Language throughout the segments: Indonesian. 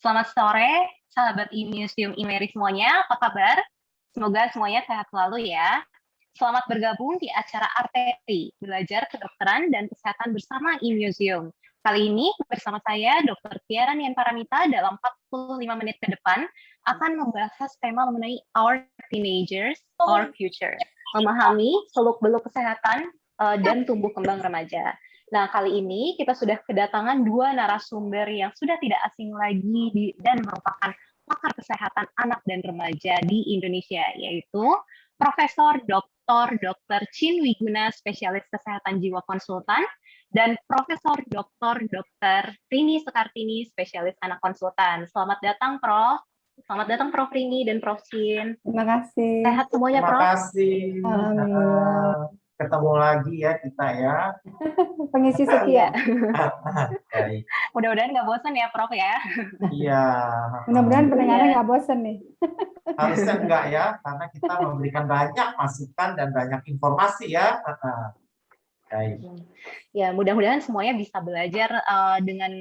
Selamat sore, sahabat Museum IMERI semuanya. Apa kabar? Semoga semuanya sehat selalu ya. Selamat bergabung di acara Arteri, belajar kedokteran dan kesehatan bersama Museum. Kali ini bersama saya, Dr. Tiara Nian Paramita, dalam 45 menit ke depan akan membahas tema mengenai Our Teenagers, Our Future. Memahami seluk-beluk kesehatan dan tumbuh kembang remaja. Nah, kali ini kita sudah kedatangan dua narasumber yang sudah tidak asing lagi dan merupakan pakar kesehatan anak dan remaja di Indonesia, yaitu Profesor Dr. Chin Wiguna, spesialis kesehatan jiwa konsultan, dan Profesor Dr. Rini Sekartini, spesialis anak konsultan. Selamat datang, Prof. Selamat datang, Prof. Rini dan Prof. Chin. Terima kasih. Sehat semuanya, Prof? Terima kasih. Alhamdulillah. Ketemu lagi ya kita ya. Pengisi setia. Baik. Mudah-mudahan nggak bosan ya, Prof ya. Iya. Mudah-mudahan pendengarnya nggak bosan nih. Harusnya enggak ya, karena kita memberikan banyak masukan dan banyak informasi ya. Baik. Ya, mudah-mudahan semuanya bisa belajar dengan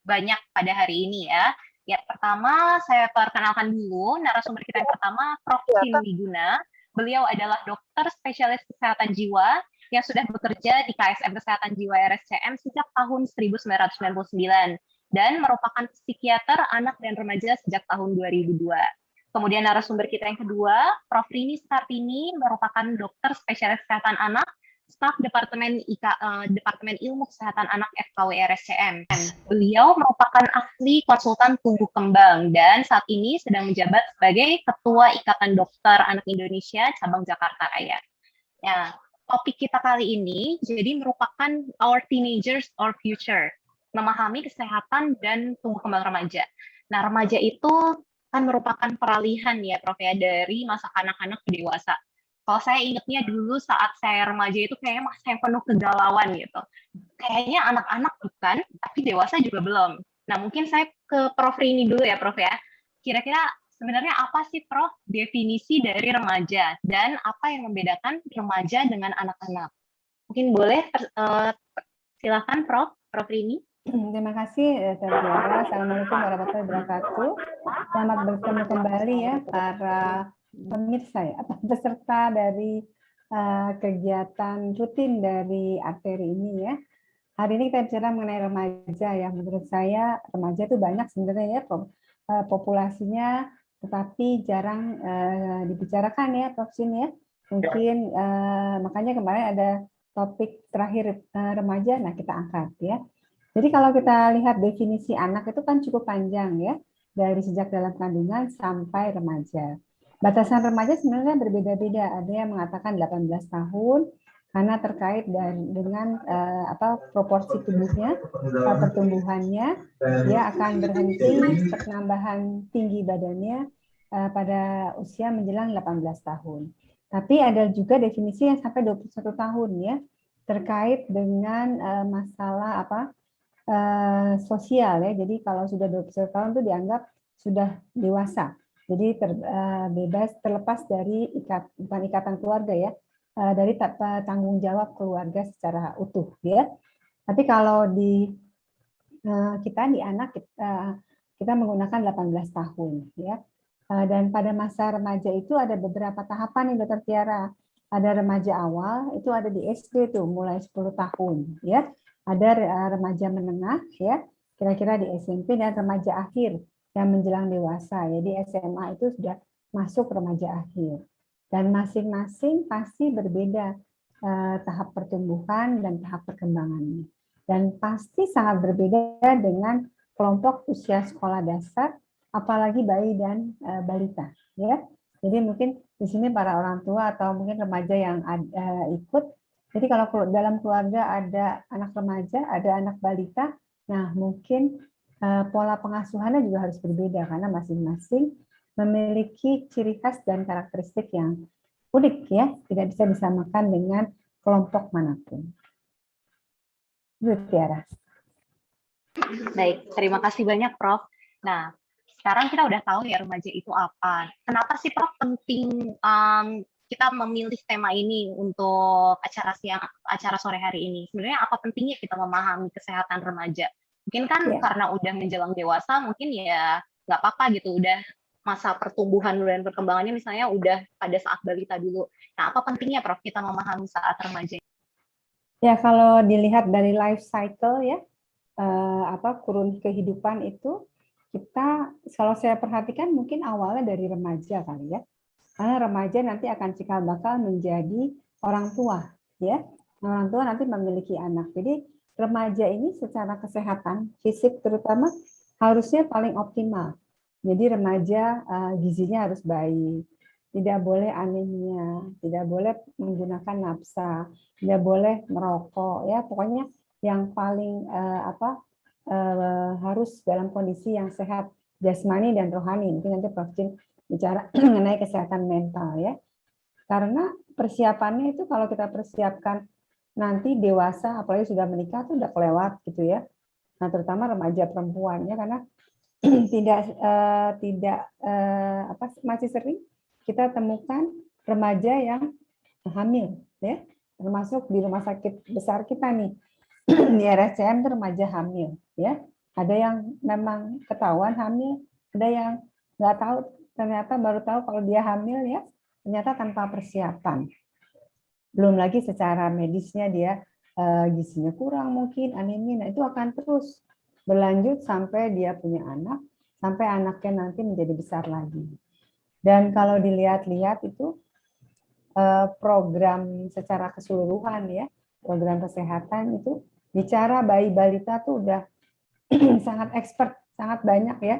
banyak pada hari ini ya. Ya, pertama saya perkenalkan dulu narasumber kita yang pertama, Prof. Chin Wiguna. Beliau adalah dokter spesialis kesehatan jiwa yang sudah bekerja di KSM Kesehatan Jiwa RSCM sejak tahun 1999 dan merupakan psikiater anak dan remaja sejak tahun 2002. Kemudian narasumber kita yang kedua, Prof. Rini Sekartini, merupakan dokter spesialis kesehatan anak, staf Departemen Ilmu Kesehatan Anak FKW RSCM. Beliau merupakan ahli konsultan tumbuh kembang dan saat ini sedang menjabat sebagai Ketua Ikatan Dokter Anak Indonesia Cabang Jakarta Raya. Ya, topik kita kali ini jadi merupakan Our Teenagers, Our Future, memahami kesehatan dan tumbuh kembang remaja. Nah, remaja itu kan merupakan peralihan ya, Prof, ya, dari masa kanak-kanak ke dewasa. Kalau saya ingatnya dulu saat saya remaja itu kayaknya masih yang penuh kegalauan gitu. Kayaknya anak-anak bukan, tapi dewasa juga belum. Nah, mungkin saya ke Prof. Rini dulu ya, Prof ya. Kira-kira sebenarnya apa sih, Prof, definisi dari remaja dan apa yang membedakan remaja dengan anak-anak? Mungkin boleh silakan, Prof. Rini. Terima kasih, Tiara. Assalamualaikum warahmatullahi wabarakatuh. Selamat bertemu kembali ya para pemirsa ya, atau peserta dari kegiatan rutin dari Arteri ini ya. Hari ini kita bicara mengenai remaja ya. Menurut saya remaja itu banyak sebenarnya ya populasinya, tetapi jarang dibicarakan ya, Prof. Chin ya. Mungkin makanya kemarin ada topik terakhir remaja, nah kita angkat ya. Jadi kalau kita lihat definisi anak itu kan cukup panjang ya, dari sejak dalam kandungan sampai remaja. Batasan remaja sebenarnya berbeda-beda. Ada yang mengatakan 18 tahun karena terkait dengan proporsi tubuhnya, pertumbuhannya, dia akan berhenti penambahan tinggi badannya pada usia menjelang 18 tahun. Tapi ada juga definisi yang sampai 21 tahun ya, terkait dengan masalah sosial ya. Jadi kalau sudah 21 tahun itu dianggap sudah dewasa. Jadi bebas terlepas dari bukan ikatan keluarga ya, dari tanggung jawab keluarga secara utuh ya. Tapi kalau di kita di anak kita menggunakan 18 tahun ya. Dan pada masa remaja itu ada beberapa tahapan nih, Dokter Tiara. Ada remaja awal itu ada di SD tuh mulai 10 tahun ya. Ada remaja menengah ya, kira-kira di SMP, dan remaja akhir yang menjelang dewasa. Jadi SMA itu sudah masuk remaja akhir. Dan masing-masing pasti berbeda tahap pertumbuhan dan tahap perkembangannya. Dan pasti sangat berbeda dengan kelompok usia sekolah dasar, apalagi bayi dan balita. Ya, jadi mungkin di sini para orang tua atau mungkin remaja yang ikut. Jadi kalau dalam keluarga ada anak remaja, ada anak balita, nah mungkin pola pengasuhannya juga harus berbeda karena masing-masing memiliki ciri khas dan karakteristik yang unik ya, tidak bisa disamakan dengan kelompok manapun. Itu Tiara. Baik, terima kasih banyak, Prof. Nah, sekarang kita udah tahu ya remaja itu apa. Kenapa sih, Prof, penting kita memilih tema ini untuk acara sore hari ini? Sebenarnya apa pentingnya kita memahami kesehatan remaja? Mungkin kan Iya. karena udah menjelang dewasa, mungkin ya nggak apa-apa gitu, udah masa pertumbuhan dan perkembangannya misalnya udah pada saat balita dulu. Nah, apa pentingnya Prof kita memahami saat remaja? Ya, kalau dilihat dari life cycle ya, kurun kehidupan itu, kita, kalau saya perhatikan mungkin awalnya dari remaja kali ya. Karena remaja nanti akan cikal bakal menjadi orang tua, ya. Orang tua nanti memiliki anak. Jadi remaja ini secara kesehatan fisik terutama harusnya paling optimal. Jadi remaja gizinya harus baik, tidak boleh anemia, tidak boleh menggunakan nafsa, tidak boleh merokok, ya pokoknya yang paling harus dalam kondisi yang sehat jasmani dan rohani. Mungkin nanti Prof. Jin bicara mengenai kesehatan mental ya. Karena persiapannya itu kalau kita persiapkan nanti dewasa, apalagi sudah menikah tuh udah kelewat gitu ya. Nah terutama remaja perempuan ya, karena masih sering kita temukan remaja yang hamil ya, termasuk di rumah sakit besar kita nih di RSCM itu remaja hamil ya. Ada yang memang ketahuan hamil, ada yang nggak tahu, ternyata baru tahu kalau dia hamil ya, ternyata tanpa persiapan. Belum lagi secara medisnya dia gizinya kurang mungkin, anemia, nah itu akan terus berlanjut sampai dia punya anak, sampai anaknya nanti menjadi besar lagi. Dan kalau dilihat-lihat itu program secara keseluruhan ya, program kesehatan itu bicara bayi balita tuh udah sangat expert, sangat banyak ya.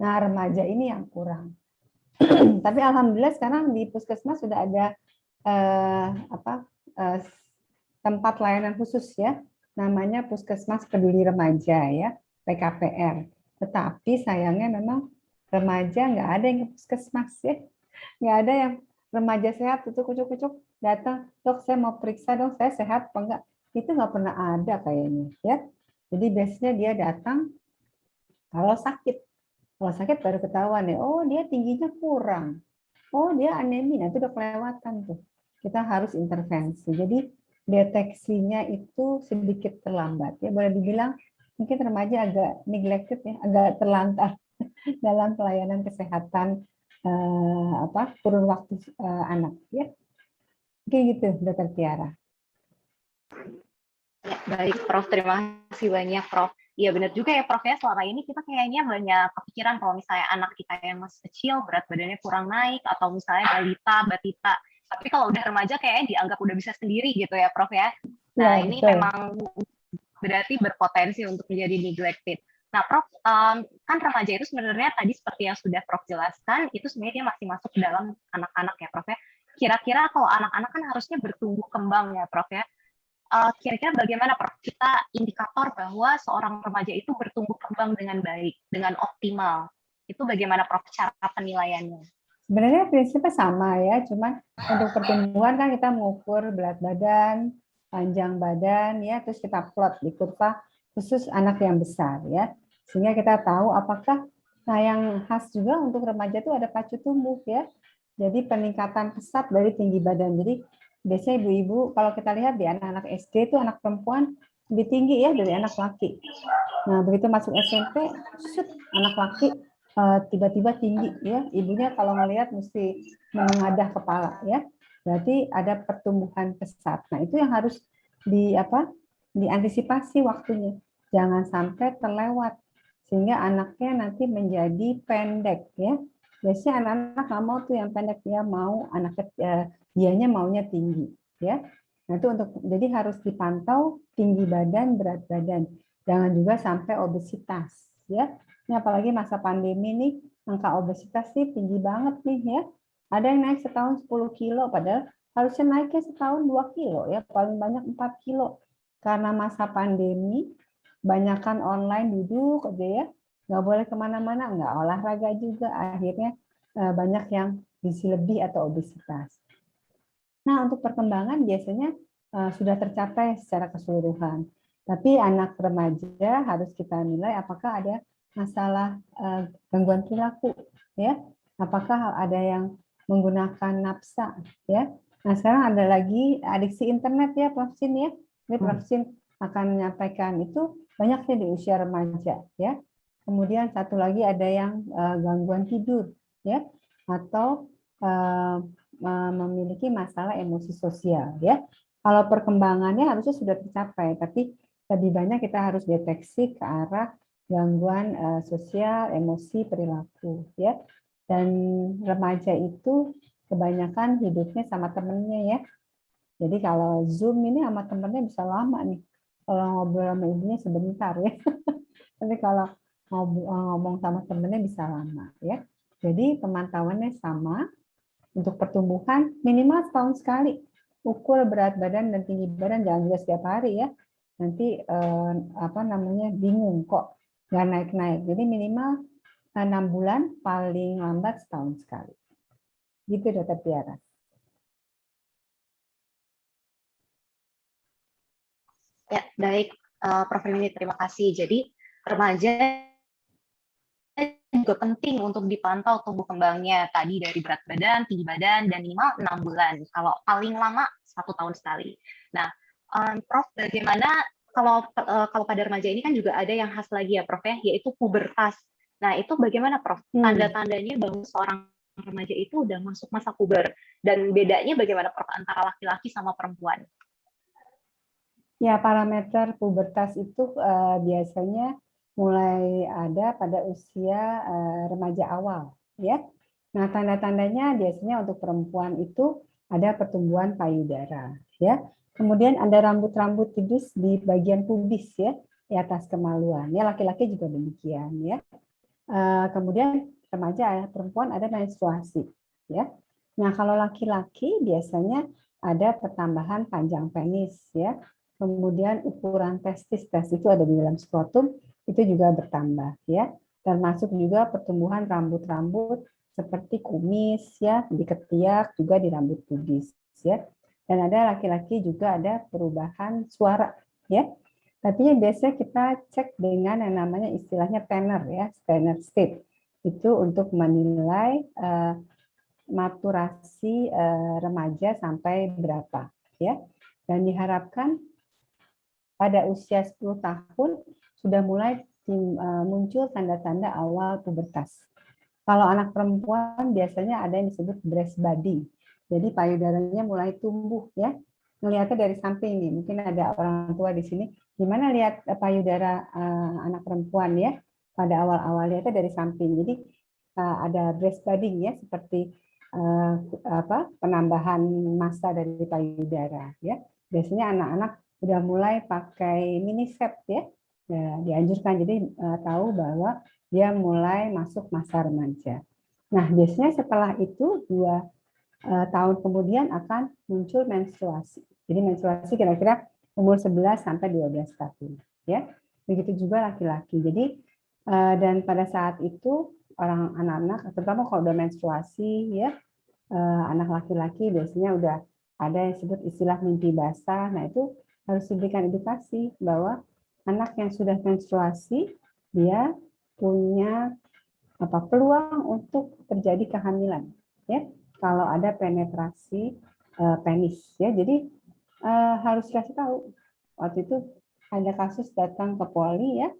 Nah remaja ini yang kurang. Tapi alhamdulillah sekarang di puskesmas sudah ada tempat layanan khusus ya, namanya Puskesmas Peduli Remaja ya, PKPR. Tetapi sayangnya memang remaja nggak ada yang ke puskesmas ya, nggak ada yang remaja sehat kucuk-kucuk datang, dok saya mau periksa dong, saya sehat apa enggak, itu nggak pernah ada kayaknya ya. Jadi biasanya dia datang kalau sakit baru ketahuan ya, oh dia tingginya kurang, oh dia anemia, itu udah kelewatan tuh, kita harus intervensi. Jadi deteksinya itu sedikit terlambat ya, boleh dibilang mungkin remaja agak neglected ya, agak terlantar dalam pelayanan kesehatan kurun waktu anak ya. Oke gitu, Dokter Tiara. Ya, baik Prof, terima kasih banyak Prof. Iya benar juga ya Prof ya, selama ini kita kayaknya banyak kepikiran kalau misalnya anak kita yang masih kecil berat badannya kurang naik, atau misalnya balita, batita. Tapi kalau udah remaja kayaknya dianggap udah bisa sendiri gitu ya Prof ya. Nah Ya, ini betul. memang berarti berpotensi untuk menjadi neglected. Nah Prof, kan remaja itu sebenarnya tadi seperti yang sudah Prof jelaskan, itu sebenarnya dia masih masuk ke dalam anak-anak ya Prof ya. Kira-kira kalau anak-anak kan harusnya bertumbuh kembang ya Prof ya. Kira-kira bagaimana Prof kita indikator bahwa seorang remaja itu bertumbuh kembang dengan baik, dengan optimal? Itu bagaimana Prof cara penilaiannya? Sebenarnya prinsipnya sama ya, cuman untuk pertumbuhan kan kita mengukur berat badan, panjang badan ya, terus kita plot di kurva khusus anak yang besar ya, sehingga kita tahu apakah, nah yang khas juga untuk remaja itu ada pacu tumbuh ya, jadi peningkatan pesat dari tinggi badan. Jadi biasanya ibu-ibu kalau kita lihat di anak-anak SD itu anak perempuan lebih tinggi ya dari anak laki. Nah begitu masuk SMP, anak laki tiba-tiba tinggi ya, ibunya kalau ngelihat mesti menengadah kepala ya, berarti ada pertumbuhan pesat. Nah itu yang harus diantisipasi waktunya, jangan sampai terlewat sehingga anaknya nanti menjadi pendek ya. Biasanya anak-anak nggak mau tuh yang pendek, dia mau anaknya dianya maunya tinggi ya. Nah itu jadi harus dipantau tinggi badan, berat badan, jangan juga sampai obesitas ya. Ini apalagi masa pandemi nih, angka obesitas sih tinggi banget nih ya. Ada yang naik setahun 10 kilo, padahal harusnya naiknya setahun 2 kilo ya, paling banyak 4 kilo. Karena masa pandemi, banyakkan online duduk aja ya, nggak boleh kemana-mana, nggak olahraga juga, akhirnya banyak yang gizi lebih atau obesitas. Nah untuk perkembangan biasanya sudah tercapai secara keseluruhan. Tapi anak remaja harus kita nilai apakah ada masalah gangguan perilaku ya, apakah ada yang menggunakan nafsa ya. Nah sekarang ada lagi adiksi internet ya Prof Sin ya, ini Prof Sin akan menyampaikan itu banyak sih di usia remaja ya. Kemudian satu lagi ada yang gangguan tidur ya, atau memiliki masalah emosi sosial ya. Kalau perkembangannya harusnya sudah tercapai, tapi lebih banyak kita harus deteksi ke arah gangguan sosial, emosi, perilaku ya. Dan remaja itu kebanyakan hidupnya sama temennya ya. Jadi kalau Zoom ini sama temennya bisa lama nih. Kalau ngobrol sama ibunya sebentar ya. Tapi kalau ngomong sama temennya bisa lama ya. Jadi pemantauannya sama. Untuk pertumbuhan minimal setahun sekali. Ukur berat badan dan tinggi badan, jangan juga setiap hari ya. Nanti bingung kok nggak naik-naik. Jadi minimal 6 bulan, paling lambat setahun sekali. Gitu Dokter Tiara. Ya, baik, Prof. Rini, terima kasih. Jadi remaja juga penting untuk dipantau tumbuh kembangnya, tadi dari berat badan, tinggi badan, dan minimal 6 bulan. Kalau paling lama 1 tahun sekali. Nah, Prof, bagaimana kalau pada remaja ini kan juga ada yang khas lagi ya, Prof, ya, yaitu pubertas. Nah, itu bagaimana, Prof? Tanda-tandanya bahwa seorang remaja itu udah masuk masa puber. Dan bedanya bagaimana, Prof, antara laki-laki sama perempuan? Ya, parameter pubertas itu biasanya mulai ada pada usia remaja awal, ya. Nah, tanda-tandanya biasanya untuk perempuan itu ada pertumbuhan payudara, ya. Kemudian ada rambut-rambut tipis di bagian pubis, ya, di atas kemaluan. Ya, laki-laki juga demikian, ya. Kemudian remaja perempuan ada menstruasi, ya. Nah, kalau laki-laki biasanya ada pertambahan panjang penis, ya. Kemudian ukuran testis itu ada di dalam skrotum itu juga bertambah ya. Termasuk juga pertumbuhan rambut-rambut seperti kumis ya, di ketiak juga di rambut pubis ya. Dan ada laki-laki juga ada perubahan suara ya. Tapi biasanya kita cek dengan yang namanya istilahnya tenor ya, tenor state. Itu untuk menilai maturasi remaja sampai berapa ya. Dan diharapkan pada usia 10 tahun sudah mulai muncul tanda-tanda awal pubertas. Kalau anak perempuan biasanya ada yang disebut breast body. Jadi payudaranya mulai tumbuh ya. Melihatnya dari samping nih. Mungkin ada orang tua di sini. Gimana lihat payudara anak perempuan ya? Pada awal-awal lihatnya dari samping. Jadi ada breast budding ya, seperti penambahan massa dari payudara ya. Biasanya anak-anak udah mulai pakai miniset ya, dianjurkan, jadi tahu bahwa dia mulai masuk masa remaja. Nah, biasanya setelah itu 2 tahun kemudian akan muncul menstruasi. Jadi menstruasi kira-kira umur 11 sampai 12 tahun ya. Begitu juga laki-laki. Jadi dan pada saat itu orang anak-anak terutama kalau udah menstruasi ya, anak laki-laki biasanya udah ada yang disebut istilah mimpi basah. Nah, itu harus diberikan edukasi bahwa anak yang sudah menstruasi dia punya peluang untuk terjadi kehamilan ya kalau ada penetrasi penis ya. Jadi harus kasih tahu. Waktu itu ada kasus datang ke poli ya,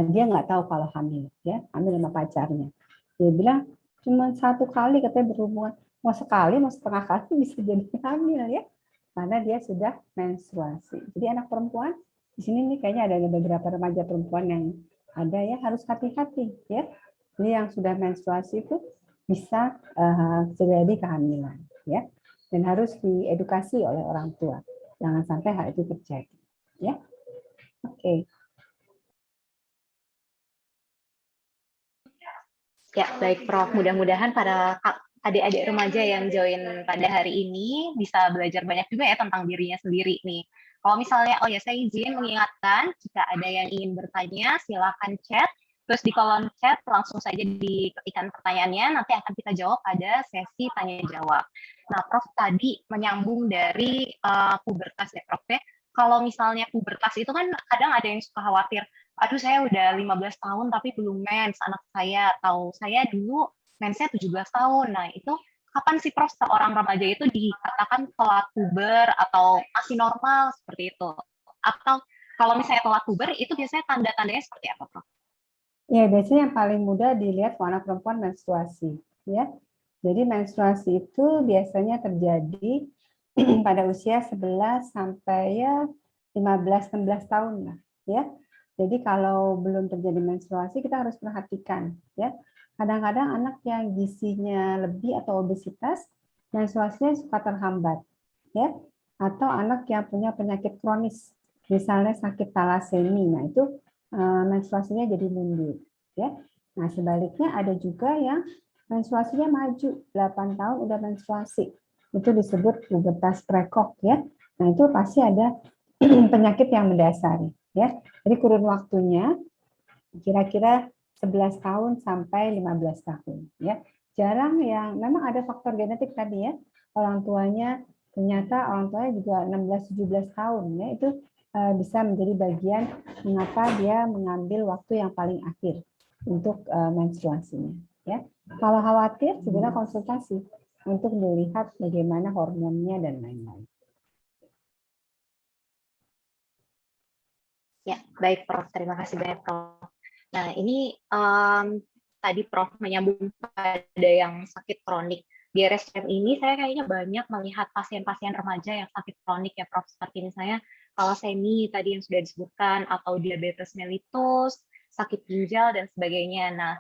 dia nggak tahu kalau hamil ya, hamil sama pacarnya. Dia bilang cuma 1 kali katanya berhubungan, mau sekali mau setengah kali bisa jadi hamil ya, karena dia sudah menstruasi. Jadi anak perempuan di sini nih kayaknya ada beberapa remaja perempuan yang ada ya, harus hati-hati ya. Jadi yang sudah menstruasi itu bisa terjadi kehamilan ya, dan harus diedukasi oleh orang tua. Jangan sampai hal itu terjadi ya. Oke. Ya, baik Prof. Mudah-mudahan para adik-adik remaja yang join pada hari ini bisa belajar banyak juga ya tentang dirinya sendiri nih. Kalau misalnya, saya izin mengingatkan, jika ada yang ingin bertanya, silakan chat. Terus di kolom chat langsung saja diketikkan pertanyaannya, nanti akan kita jawab pada sesi tanya-jawab. Nah, Prof, tadi menyambung dari pubertas ya, Prof. Kalau misalnya pubertas itu kan kadang ada yang suka khawatir, aduh saya udah 15 tahun tapi belum mens anak saya, atau saya dulu mensnya 17 tahun. Nah, itu kapan sih Prof seorang remaja itu dikatakan telat puber atau masih normal seperti itu? Atau Kalau misalnya telat puber, itu biasanya tanda-tandanya seperti apa, Prof? Ya, biasanya yang paling mudah dilihat kalau anak perempuan menstruasi, ya. Jadi menstruasi itu biasanya terjadi pada usia 11 sampai ya 15-16 tahun lah, ya. Jadi kalau belum terjadi menstruasi kita harus perhatikan, ya. Kadang-kadang anak yang gizinya lebih atau obesitas, menstruasinya suka terhambat, ya. Atau anak yang punya penyakit kronis, misalnya sakit talasemi, nah itu menstruasinya jadi mundur, ya. Nah, sebaliknya ada juga yang menstruasinya maju, 8 tahun udah menstruasi. Itu disebut pubertas precox, ya. Nah, itu pasti ada penyakit yang mendasari, ya. Jadi kurun waktunya kira-kira 11 tahun sampai 15 tahun, ya. Jarang yang memang ada faktor genetik tadi, ya. Orang tuanya ternyata orang tuanya juga 16-17 tahun, ya. Itu bisa menjadi bagian mengapa dia mengambil waktu yang paling akhir untuk menstruasinya, ya. Kalau khawatir segera konsultasi untuk melihat bagaimana hormonnya dan lain-lain. Ya, baik Prof. Terima kasih banyak Prof. Nah, ini tadi Prof menyambung pada yang sakit kronik. Di RSCM ini saya kayaknya banyak melihat pasien-pasien remaja yang sakit kronik ya Prof. Seperti misalnya talasemi tadi yang sudah disebutkan, atau diabetes mellitus, sakit ginjal, dan sebagainya. Nah,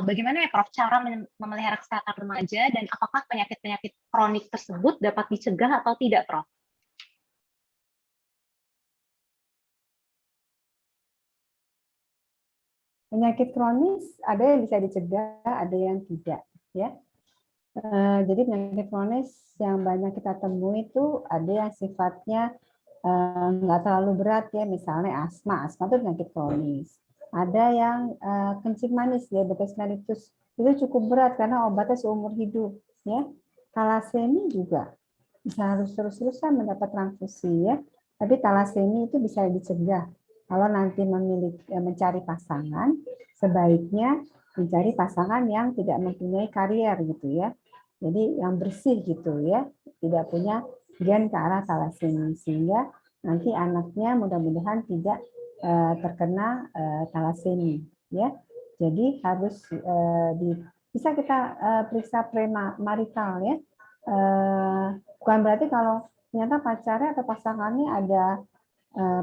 bagaimana ya Prof cara memelihara kesehatan remaja, dan apakah penyakit-penyakit kronik tersebut dapat dicegah atau tidak Prof? Penyakit kronis ada yang bisa dicegah, ada yang tidak, ya. Jadi penyakit kronis yang banyak kita temui itu ada yang sifatnya nggak terlalu berat, ya, misalnya asma itu penyakit kronis. Ada yang kencing manis, diabetes mellitus, itu cukup berat karena obatnya seumur hidup, ya. Talasemi juga bisa harus terus-terusan mendapat transfusi, ya. Tapi talasemi itu bisa dicegah. Kalau nanti mencari pasangan, sebaiknya mencari pasangan yang tidak mempunyai karier gitu, ya. Jadi yang bersih gitu, ya, tidak punya gen ke arah talasemi, sehingga nanti anaknya mudah-mudahan tidak terkena talasemi, ya. Jadi harus bisa kita periksa premarital, ya. Bukan berarti kalau ternyata pacarnya atau pasangannya ada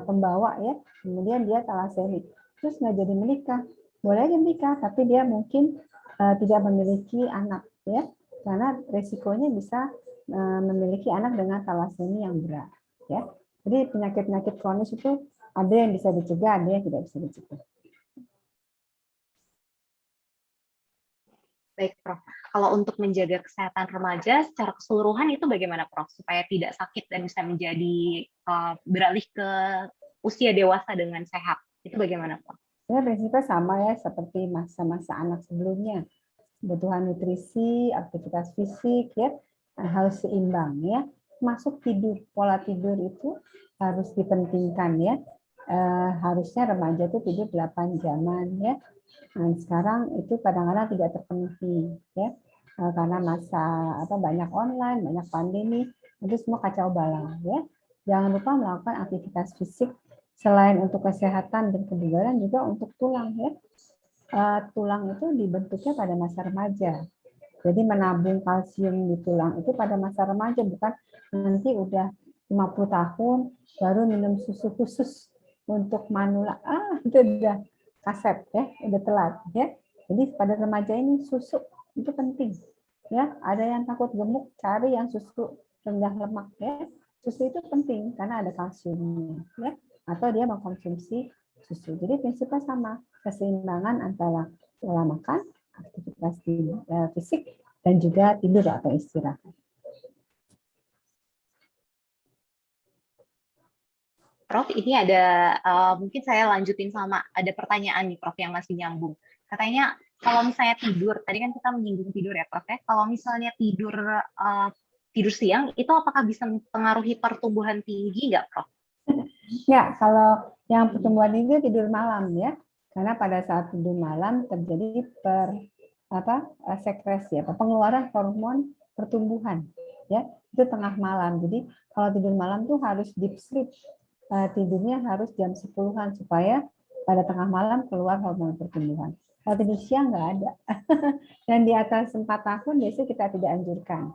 pembawa, ya, kemudian dia talasemi, terus nggak jadi menikah. Boleh aja menikah, tapi dia mungkin tidak memiliki anak, ya, karena resikonya bisa memiliki anak dengan talasemi yang berat, ya. Jadi penyakit-penyakit kronis itu ada yang bisa dicegah, ada yang tidak bisa dicegah. Baik, Prof. Kalau untuk menjaga kesehatan remaja secara keseluruhan itu bagaimana, Prof? Supaya tidak sakit dan bisa menjadi beralih ke usia dewasa dengan sehat. Itu bagaimana, Prof? Ya, prinsipnya sama ya seperti masa-masa anak sebelumnya. Kebutuhan nutrisi, aktivitas fisik, ya, harus seimbang, ya. Masuk tidur, pola tidur itu harus dipentingkan, ya. Harusnya remaja itu tidur 8 jaman, ya. Nah, sekarang itu kadang-kadang tidak terpenuhi, ya, karena masa banyak online, banyak pandemi, itu semua kacau balau, ya. Jangan lupa melakukan aktivitas fisik selain untuk kesehatan dan kebugaran, juga untuk tulang, ya. Tulang itu dibentuknya pada masa remaja. Jadi menabung kalsium di tulang itu pada masa remaja, bukan nanti udah 50 tahun baru minum susu khusus untuk manula. Itu udah kaset, ya, udah telat, ya. Jadi pada remaja ini susu itu penting, ya. Ada yang takut gemuk, cari yang susu rendah lemak, ya. Susu itu penting karena ada kalsiumnya, ya. Atau dia mengkonsumsi susu. Jadi prinsipnya sama, keseimbangan antara pola makan, aktivitas fisik, dan juga tidur atau istirahat. Prof, ini ada mungkin saya lanjutin sama ada pertanyaan nih, Prof, yang masih nyambung. Katanya kalau misalnya tidur, tadi kan kita menyinggung tidur ya, Prof, ya. Kalau misalnya tidur siang, itu apakah bisa mempengaruhi pertumbuhan tinggi nggak, Prof? Ya, kalau yang pertumbuhan tinggi tidur malam, ya, karena pada saat tidur malam terjadi sekresi, pengeluaran hormon pertumbuhan, ya, itu tengah malam. Jadi kalau tidur malam tuh harus deep sleep, tidurnya harus jam 10-an supaya pada tengah malam keluar hormon pertumbuhan. Kalau tidur siang nggak ada. Dan di atas 4 tahun biasanya kita tidak anjurkan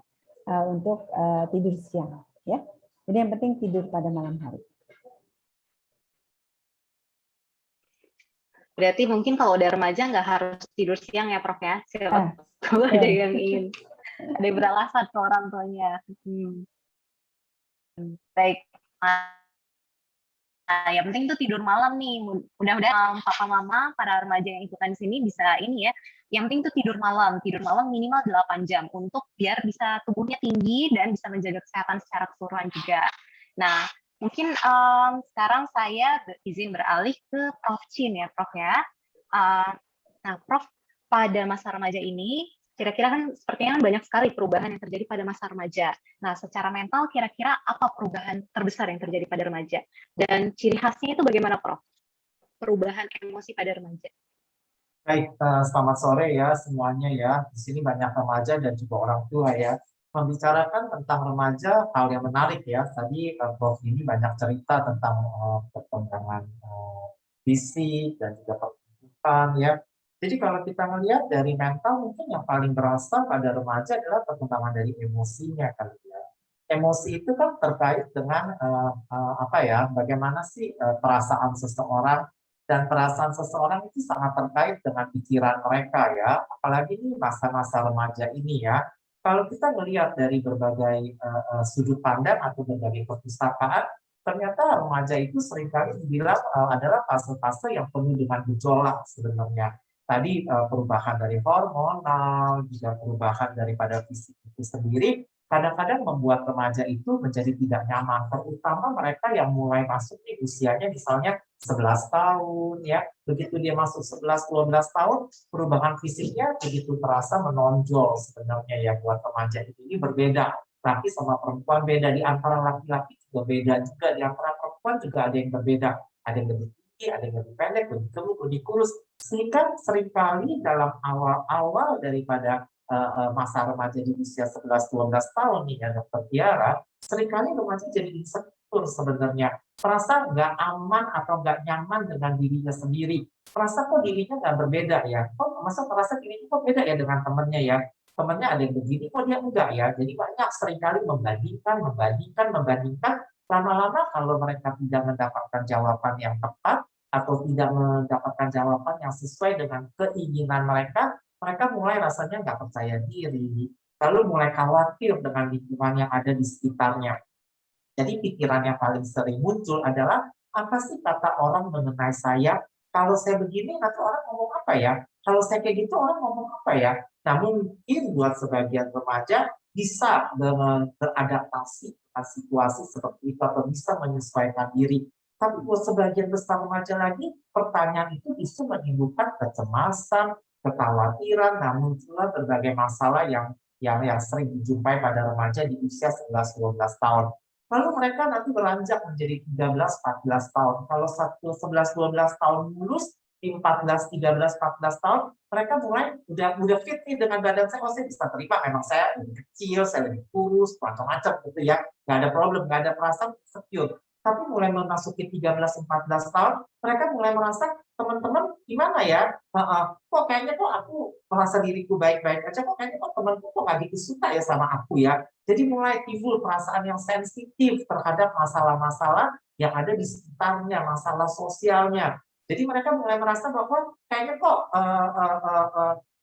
untuk tidur siang. Ya. Jadi yang penting tidur pada malam hari. Berarti mungkin kalau udah remaja nggak harus tidur siang ya, Prof ya? Siapa tahu ada yang ingin, ada yang beralasan ke orang tuanya. Baik. Nah, yang penting tuh tidur malam nih. Mudah-mudahan papa mama, para remaja yang ikutan di sini bisa ini ya. Yang penting tuh tidur malam minimal 8 jam untuk biar bisa tubuhnya tinggi dan bisa menjaga kesehatan secara keseluruhan juga. Nah, mungkin sekarang saya izin beralih ke Prof Chin ya, Prof ya. Nah, Prof, pada masa remaja ini kira-kira kan sepertinya banyak sekali perubahan yang terjadi pada masa remaja. Nah, secara mental kira-kira apa perubahan terbesar yang terjadi pada remaja? Dan ciri khasnya itu bagaimana, Prof? Perubahan emosi pada remaja. Baik, selamat sore ya semuanya ya. Di sini banyak remaja dan juga orang tua ya. Membicarakan tentang remaja, hal yang menarik ya. Tadi Prof ini banyak cerita tentang perkembangan fisik dan juga pertumbuhan ya. Jadi kalau kita melihat dari mental, mungkin yang paling berasa pada remaja adalah perkembangan dari emosinya kali ya. Emosi itu kan terkait dengan apa ya, bagaimana sih perasaan seseorang, dan perasaan seseorang itu sangat terkait dengan pikiran mereka ya, apalagi di masa-masa remaja ini ya. Kalau kita melihat dari berbagai sudut pandang atau berbagai perpustakaan, ternyata remaja itu seringkali dibilang adalah fase-fase yang penuh dengan gejolak sebenarnya. Tadi perubahan dari hormonal, juga perubahan daripada fisik itu sendiri, kadang-kadang membuat remaja itu menjadi tidak nyaman, terutama mereka yang mulai masuk di usianya misalnya 11 tahun ya. Begitu dia masuk 11-12 tahun, perubahan fisiknya begitu terasa menonjol sebenarnya ya buat remaja ini berbeda. Laki sama perempuan beda, di antara laki-laki juga beda juga, di antara perempuan juga ada yang berbeda. Ada yang lebih tinggi, ada yang lebih pendek, lebih gemuk, lebih kurus. Sehingga seringkali dalam awal-awal daripada masa remaja di usia 11-12 tahun nih ya Dokter Tiara, seringkali remaja jadi insecure sebenarnya, merasa nggak aman atau nggak nyaman dengan dirinya sendiri, merasa kok dirinya nggak berbeda ya, kok masa merasa dirinya kok beda ya dengan temennya ya, temennya ada yang begini kok dia enggak ya. Jadi banyak seringkali membandingkan, lama-lama kalau mereka tidak mendapatkan jawaban yang tepat atau tidak mendapatkan jawaban yang sesuai dengan keinginan mereka, mereka mulai rasanya nggak percaya diri, lalu mulai khawatir dengan lingkungan yang ada di sekitarnya. Jadi pikiran yang paling sering muncul adalah, apa sih kata orang mengenai saya? Kalau saya begini, nanti orang ngomong apa ya? Kalau saya kayak gitu, orang ngomong apa ya? Nah, mungkin buat sebagian remaja bisa beradaptasi dengan situasi seperti itu atau bisa menyesuaikan diri. Tapi buat sebagian besar remaja lagi, pertanyaan itu justru menimbulkan kecemasan, kekhawatiran, namun muncullah berbagai masalah yang sering dijumpai pada remaja di usia 11-12 tahun. Lalu mereka nanti beranjak menjadi 13-14 tahun. Kalau 11-12 tahun lulus, di 14-13-14 tahun, mereka mulai udah fit nih dengan badan saya. Oh, saya bisa terima, memang saya lebih kecil, saya lebih kurus, macam-macam gitu ya. Nggak ada problem, nggak ada perasaan insecure. Tapi mulai memasuki 13-14 tahun, mereka mulai merasa, teman-teman gimana ya? Kok kayaknya kok aku merasa diriku baik-baik aja, kok kayaknya kok temanku kok nggak gitu suka ya sama aku ya. Jadi mulai timbul perasaan yang sensitif terhadap masalah-masalah yang ada di sekitarnya, masalah sosialnya. Jadi mereka mulai merasa bahwa kayaknya kok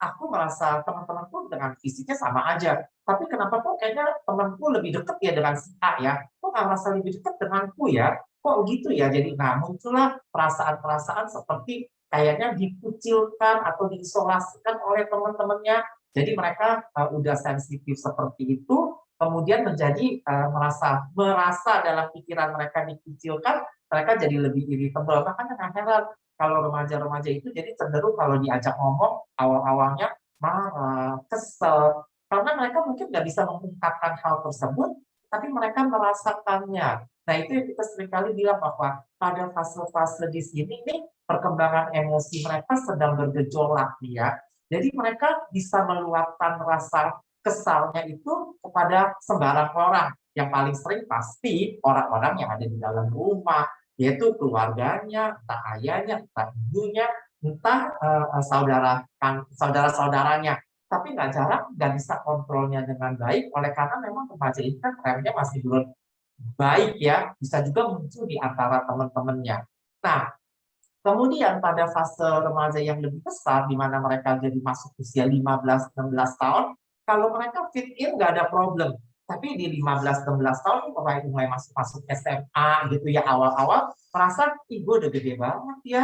aku merasa teman-temanku dengan fisiknya sama aja. Tapi kenapa kok kayaknya temanku lebih dekat ya dengan si A ya? Kok nggak merasa lebih dekat denganku ya? Kok gitu ya? Jadi muncullah perasaan-perasaan seperti kayaknya dikucilkan atau diisolasikan oleh teman-temannya. Jadi mereka udah sensitif seperti itu, kemudian menjadi merasa dalam pikiran mereka dikucilkan, mereka jadi lebih irritable. Makanya nggak heran kalau remaja-remaja itu jadi cenderung kalau diajak ngomong awal-awalnya marah, kesel, karena mereka mungkin nggak bisa mengungkapkan hal tersebut, tapi mereka merasakannya. Nah, itu yang kita seringkali bilang bahwa pada fase-fase di sini nih perkembangan emosi mereka sedang bergejolak ya. Jadi mereka bisa meluapkan rasa kesalnya itu kepada sembarang orang. Yang paling sering pasti orang-orang yang ada di dalam rumah, yaitu keluarganya, entah ayahnya, entah ibunya, entah saudara-saudaranya. Tapi nggak jarang nggak bisa kontrolnya dengan baik, oleh karena memang remaja ini kan remnya masih belum baik ya, bisa juga muncul di antara teman-temannya. Nah, kemudian pada fase remaja yang lebih besar, di mana mereka jadi masuk usia 15-16 tahun, kalau mereka fit in nggak ada problem. Tapi di 15-16 tahun, mulai masuk SMA gitu ya, awal-awal merasa, ih gue udah gede banget ya,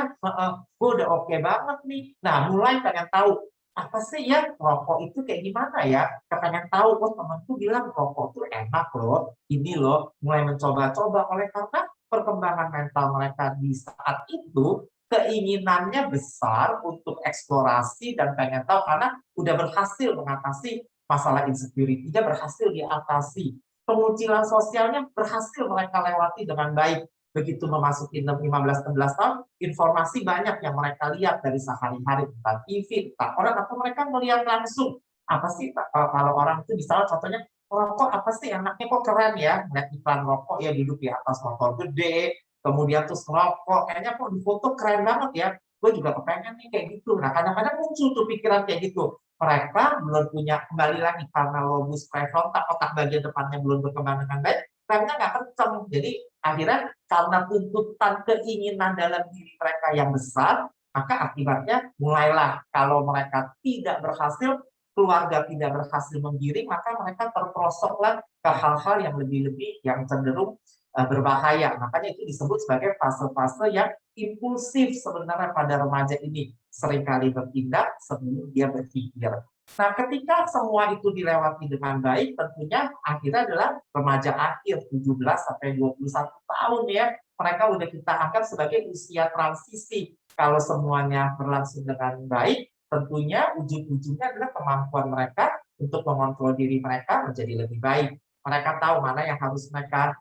gue udah oke banget nih. Nah, mulai pengen tahu, apa sih ya rokok itu kayak gimana ya? Pengen tahu, oh temanku bilang rokok tuh enak loh, ini loh, mulai mencoba-coba. Oleh karena perkembangan mental mereka di saat itu, keinginannya besar untuk eksplorasi dan pengen tahu karena udah berhasil mengatasi masalah insecurity-nya, berhasil diatasi. Pengucilan sosialnya berhasil mereka lewati dengan baik. Begitu memasuki 15-16 tahun, informasi banyak yang mereka lihat dari sehari-hari, tentang TV, tentang orang, atau mereka melihat langsung. Apa sih kalau orang itu misalnya contohnya, rokok apa sih enaknya, kok keren ya, melihat iklan rokok ya, duduk di atas motor gede, kemudian terus ngerokok, kayaknya kok di foto keren banget ya, gue juga kepengen nih kayak gitu. Nah, kadang-kadang muncul tuh pikiran kayak gitu. Mereka belum punya, kembali lagi karena lobus prefrontal, otak bagian depannya belum berkembang dengan baik, remnya nggak kenceng. Jadi akhirnya karena tuntutan keinginan dalam diri mereka yang besar, maka akibatnya mulailah kalau mereka tidak berhasil, keluarga tidak berhasil menggiring, maka mereka terperosoklah ke hal-hal yang lebih-lebih yang cenderung berbahaya. Makanya itu disebut sebagai fase-fase yang impulsif sebenarnya pada remaja ini. Seringkali bertindak sebelum dia berpikir. Nah, ketika semua itu dilewati dengan baik, tentunya akhirnya adalah remaja akhir 17 sampai 21 tahun ya. Mereka udah kita anggap sebagai usia transisi. Kalau semuanya berlangsung dengan baik, tentunya ujung-ujungnya adalah kemampuan mereka untuk mengontrol diri mereka menjadi lebih baik. Mereka tahu mana yang harus mereka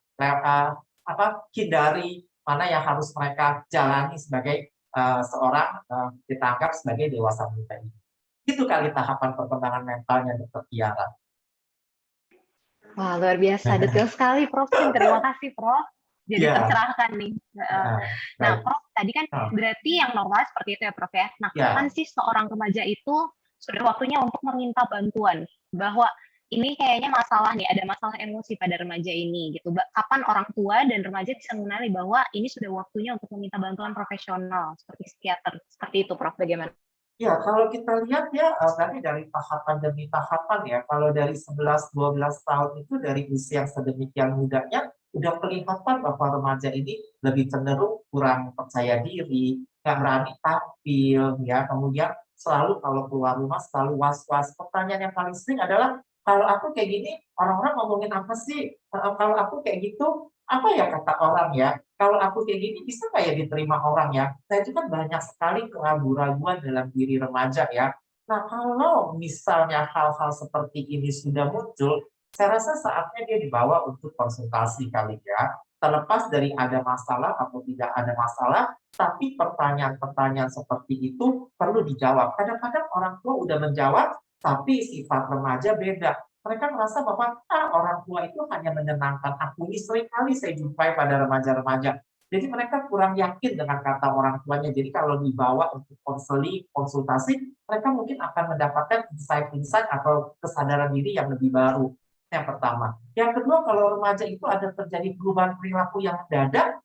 hindari, mana yang harus mereka jalani sebagai seorang kita anggap sebagai dewasa muda ini. Itu kali tahapan perkembangan mentalnya Dr. Tiara. Wah, luar biasa. Detail sekali, Prof. Terima kasih, Prof. Jadi Ya. tercerahkan nih. Nah, Prof, tadi kan berarti yang normal seperti itu ya, Prof ya. Nah, kapan sih seorang remaja itu sudah waktunya untuk meminta bantuan? Bahwa ini kayaknya masalah nih, ada masalah emosi pada remaja ini gitu. Kapan orang tua dan remaja bisa mengenali bahwa ini sudah waktunya untuk meminta bantuan profesional seperti psikiater, seperti itu, Prof. Bagaimana? Ya, kalau kita lihat ya, tadi dari tahapan demi tahapan ya, kalau dari 11-12 tahun itu dari usia yang sedemikian mudanya, udah kelihatan bahwa remaja ini lebih cenderung kurang percaya diri, nggak berani tampil, ya, kemudian selalu kalau keluar rumah selalu was-was. Pertanyaan yang paling sering adalah, kalau aku kayak gini, orang-orang ngomongin apa sih? Kalau aku kayak gitu, apa ya kata orang ya? Kalau aku kayak gini, bisa nggak ya diterima orang ya? Nah, itu kan banyak sekali keraguan-raguan dalam diri remaja ya. Nah, kalau misalnya hal-hal seperti ini sudah muncul, saya rasa saatnya dia dibawa untuk konsultasi kali ya. Terlepas dari ada masalah atau tidak ada masalah, tapi pertanyaan-pertanyaan seperti itu perlu dijawab. Kadang-kadang orang tua udah menjawab, tapi sifat remaja beda. Mereka merasa bahwa orang tua itu hanya menyenangkan aku. Ini sering kali saya jumpai pada remaja-remaja. Jadi mereka kurang yakin dengan kata orang tuanya. Jadi kalau dibawa untuk konseling, konsultasi, mereka mungkin akan mendapatkan insight-insight atau kesadaran diri yang lebih baru. Yang pertama. Yang kedua, kalau remaja itu ada terjadi perubahan perilaku yang mendadak,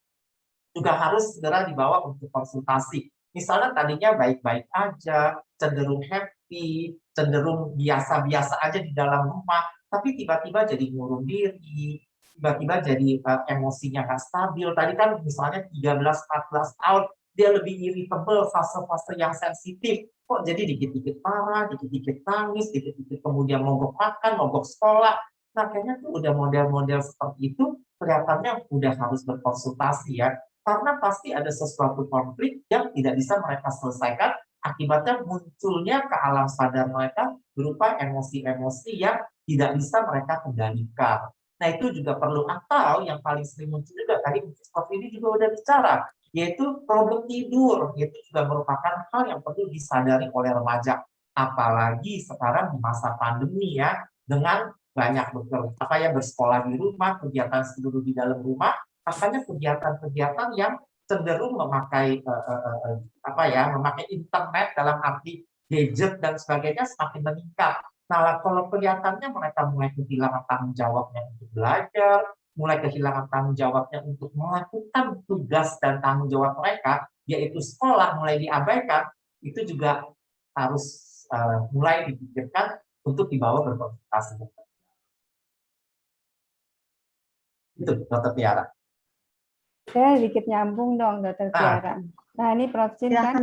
juga harus segera dibawa untuk konsultasi. Misalnya tadinya baik-baik aja, cenderung happy, cenderung biasa-biasa aja di dalam rumah, tapi tiba-tiba jadi ngurung diri, tiba-tiba jadi emosinya nggak stabil. Tadi kan misalnya 13-14 tahun, dia lebih irritable, fase-fase yang sensitif. Kok jadi dikit-dikit marah, dikit-dikit nangis, dikit-dikit kemudian mogok makan, mogok sekolah. Nah, kayaknya tuh udah model-model seperti itu, kelihatannya udah harus berkonsultasi ya. Karena pasti ada sesuatu konflik yang tidak bisa mereka selesaikan, akibatnya munculnya ke alam sadar mereka berupa emosi-emosi yang tidak bisa mereka kendalikan. Nah, itu juga perlu, atau yang paling sering muncul juga tadi Prof ini juga udah bicara, yaitu problem tidur. Itu juga merupakan hal yang perlu disadari oleh remaja. Apalagi sekarang di masa pandemi ya, dengan banyak bersekolah di rumah, kegiatan seluruh di dalam rumah, makanya kegiatan-kegiatan yang cenderung memakai memakai internet dalam arti gadget dan sebagainya semakin meningkat. Nah, kalau kelihatannya mereka mulai kehilangan tanggung jawabnya untuk belajar, mulai kehilangan tanggung jawabnya untuk melakukan tugas dan tanggung jawab mereka, yaitu sekolah mulai diabaikan, itu juga harus mulai dipikirkan untuk dibawa berkonsultasi. Itu, Dokter Tiara. Saya sedikit nyambung dong, Dokter Tiara. Nah, ini Prof. Chin kan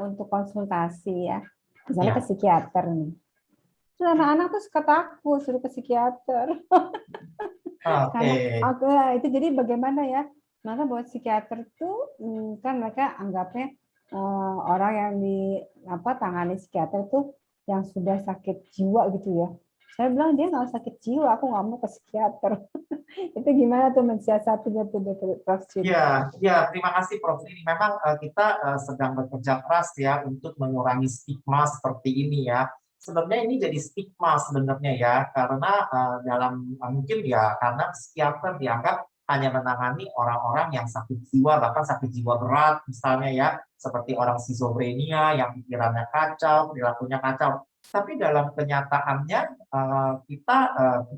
untuk konsultasi ya, misalnya ke psikiater nih. Terus anak-anak tuh suka takut suruh ke psikiater. Karena itu jadi bagaimana ya? Maka buat psikiater tuh kan mereka anggapnya orang yang tangani psikiater tuh yang sudah sakit jiwa gitu ya. Saya bilang dia nggak sakit jiwa, aku nggak mau ke psikiater. Itu gimana tuh mensiasatinya tuh, Prof. Chin? Ya, terima kasih Prof. Ini memang kita sedang bekerja keras ya untuk mengurangi stigma seperti ini ya. Sebenarnya ini jadi stigma sebenarnya ya, karena mungkin ya karena psikiater dianggap hanya menangani orang-orang yang sakit jiwa, bahkan sakit jiwa berat misalnya ya, seperti orang skizofrenia yang pikirannya kacau, perilakunya kacau. Tapi dalam kenyataannya kita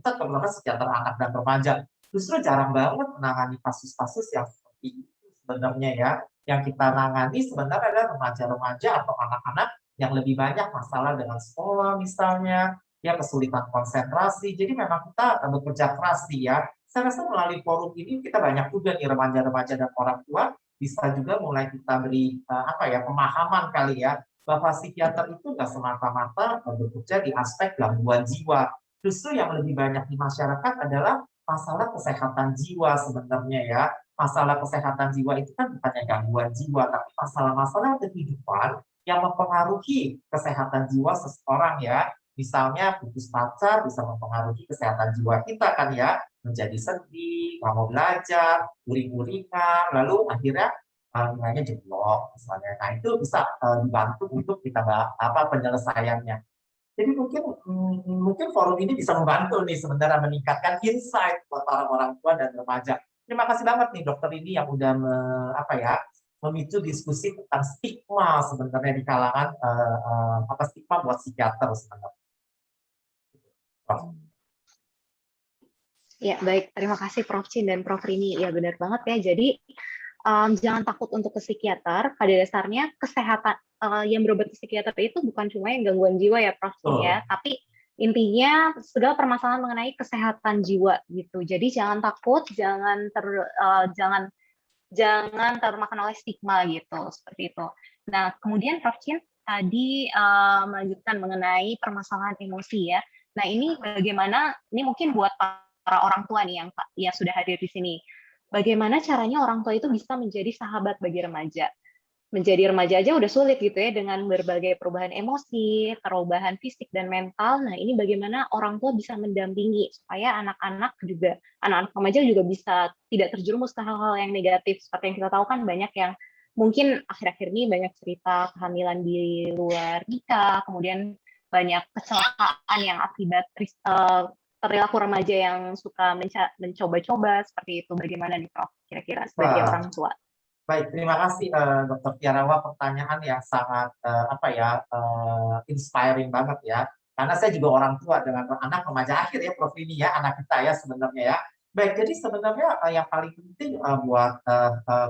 terutama psikiater anak dan remaja justru jarang banget menangani kasus-kasus yang seperti itu sebenarnya ya. Yang kita tangani sebenarnya adalah remaja-remaja atau anak-anak yang lebih banyak masalah dengan sekolah misalnya, ya kesulitan konsentrasi. Jadi memang kita bekerja keras sih ya. Saya rasa melalui forum ini kita banyak juga nih remaja-remaja dan orang tua bisa juga mulai kita beri pemahaman kali ya, bahwa psikiater itu nggak semata-mata bekerja di aspek gangguan jiwa. Justru yang lebih banyak di masyarakat adalah masalah kesehatan jiwa sebenarnya ya. Masalah kesehatan jiwa itu kan bukannya gangguan jiwa, tapi masalah-masalah kehidupan yang mempengaruhi kesehatan jiwa seseorang ya. Misalnya putus pacar bisa mempengaruhi kesehatan jiwa kita kan ya. Menjadi sedih, nggak mau belajar, uring-uringan, lalu akhirnya nilainya jeblok misalnya. Nah itu bisa dibantu untuk kita penyelesaiannya. Jadi mungkin forum ini bisa membantu nih sebenarnya meningkatkan insight buat orang tua dan remaja. Terima kasih banget nih dokter ini yang udah memicu diskusi tentang stigma sebenarnya di kalangan stigma buat psikiater sebenarnya. Ya baik, terima kasih Prof. Chin dan Prof. Rini. Ya benar banget ya. Jadi jangan takut untuk ke psikiater. Pada dasarnya kesehatan yang berobat ke psikiater itu bukan cuma yang gangguan jiwa ya Prof. Ya, tapi intinya segala permasalahan mengenai kesehatan jiwa gitu. Jadi jangan takut, jangan termakan oleh stigma gitu, seperti itu. Nah, kemudian Prof. Chin tadi melanjutkan mengenai permasalahan emosi ya. Nah, ini bagaimana? Ini mungkin buat para orang tua nih yang sudah hadir di sini. Bagaimana caranya orang tua itu bisa menjadi sahabat bagi remaja? Menjadi remaja aja udah sulit gitu ya dengan berbagai perubahan emosi, perubahan fisik dan mental. Nah, ini bagaimana orang tua bisa mendampingi supaya anak-anak remaja juga bisa tidak terjerumus ke hal-hal yang negatif. Seperti yang kita tahu kan banyak yang mungkin akhir-akhir ini banyak cerita kehamilan di luar nikah, kemudian banyak kecelakaan yang akibat perilaku remaja yang suka mencoba-coba seperti itu. Bagaimana nih Prof? Kira-kira sebagai orang tua? Baik, terima kasih Dr. Tiarawa, pertanyaan yang sangat inspiring banget ya. Karena saya juga orang tua dengan anak remaja akhir ya, Prof. Ini ya, anak kita ya sebenarnya ya. Baik, jadi sebenarnya yang paling penting buat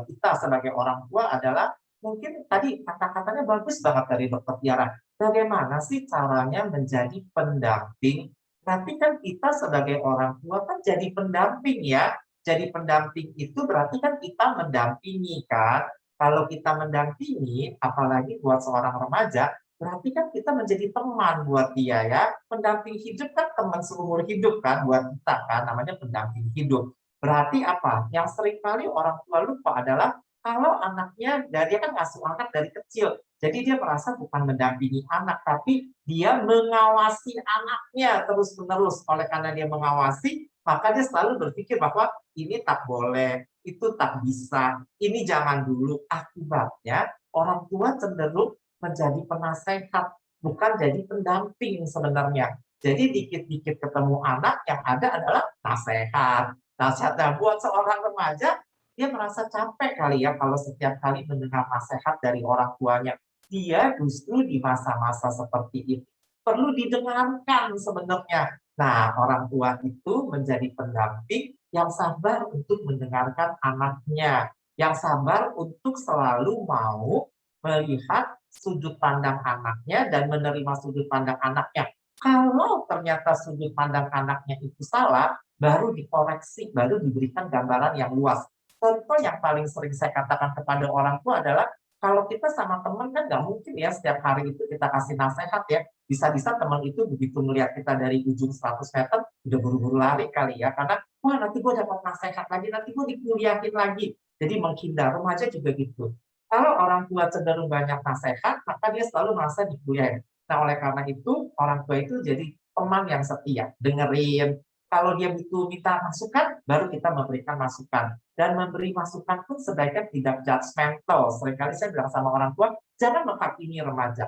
kita sebagai orang tua adalah mungkin tadi kata-katanya bagus banget dari Dr. Tiara. Bagaimana sih caranya menjadi pendamping? Tapi kan kita sebagai orang tua kan jadi pendamping ya. Jadi pendamping itu berarti kan kita mendampingi kan. Kalau kita mendampingi, apalagi buat seorang remaja, berarti kan kita menjadi teman buat dia ya. Pendamping hidup kan teman seumur hidup kan buat kita kan, namanya pendamping hidup. Berarti apa? Yang seringkali orang tua lupa adalah kalau anaknya, dia kan ngasuh anak dari kecil. Jadi dia merasa bukan mendampingi anak, tapi dia mengawasi anaknya terus-menerus. Oleh karena dia mengawasi, maka dia selalu berpikir bahwa ini tak boleh, itu tak bisa, ini jangan dulu. Akibatnya orang tua cenderung menjadi penasehat, bukan jadi pendamping sebenarnya. Jadi dikit-dikit ketemu anak yang ada adalah nasihat. Nasihatnya buat seorang remaja, dia merasa capek kali ya kalau setiap kali mendengar nasihat dari orang tuanya. Dia justru di masa-masa seperti ini perlu didengarkan sebenarnya. Nah, orang tua itu menjadi pendamping yang sabar untuk mendengarkan anaknya, yang sabar untuk selalu mau melihat sudut pandang anaknya dan menerima sudut pandang anaknya. Kalau ternyata sudut pandang anaknya itu salah, baru dikoreksi, baru diberikan gambaran yang luas. Contoh yang paling sering saya katakan kepada orang tua adalah, kalau kita sama teman kan nggak mungkin ya setiap hari itu kita kasih nasihat ya. Bisa-bisa teman itu begitu melihat kita dari ujung 100 meter, udah buru-buru lari kali ya. Karena, wah nanti gue dapat nasihat lagi, nanti gue dikuliahin lagi. Jadi menghindar, remaja juga gitu. Kalau orang tua cenderung banyak nasihat, maka dia selalu merasa dikuliahin. Nah, oleh karena itu, orang tua itu jadi teman yang setia, dengerin. Kalau dia butuh minta masukan, baru kita memberikan masukan. Dan memberi masukan pun sebaiknya tidak judgmental. Seringkali saya bilang sama orang tua, jangan menghakimi remaja.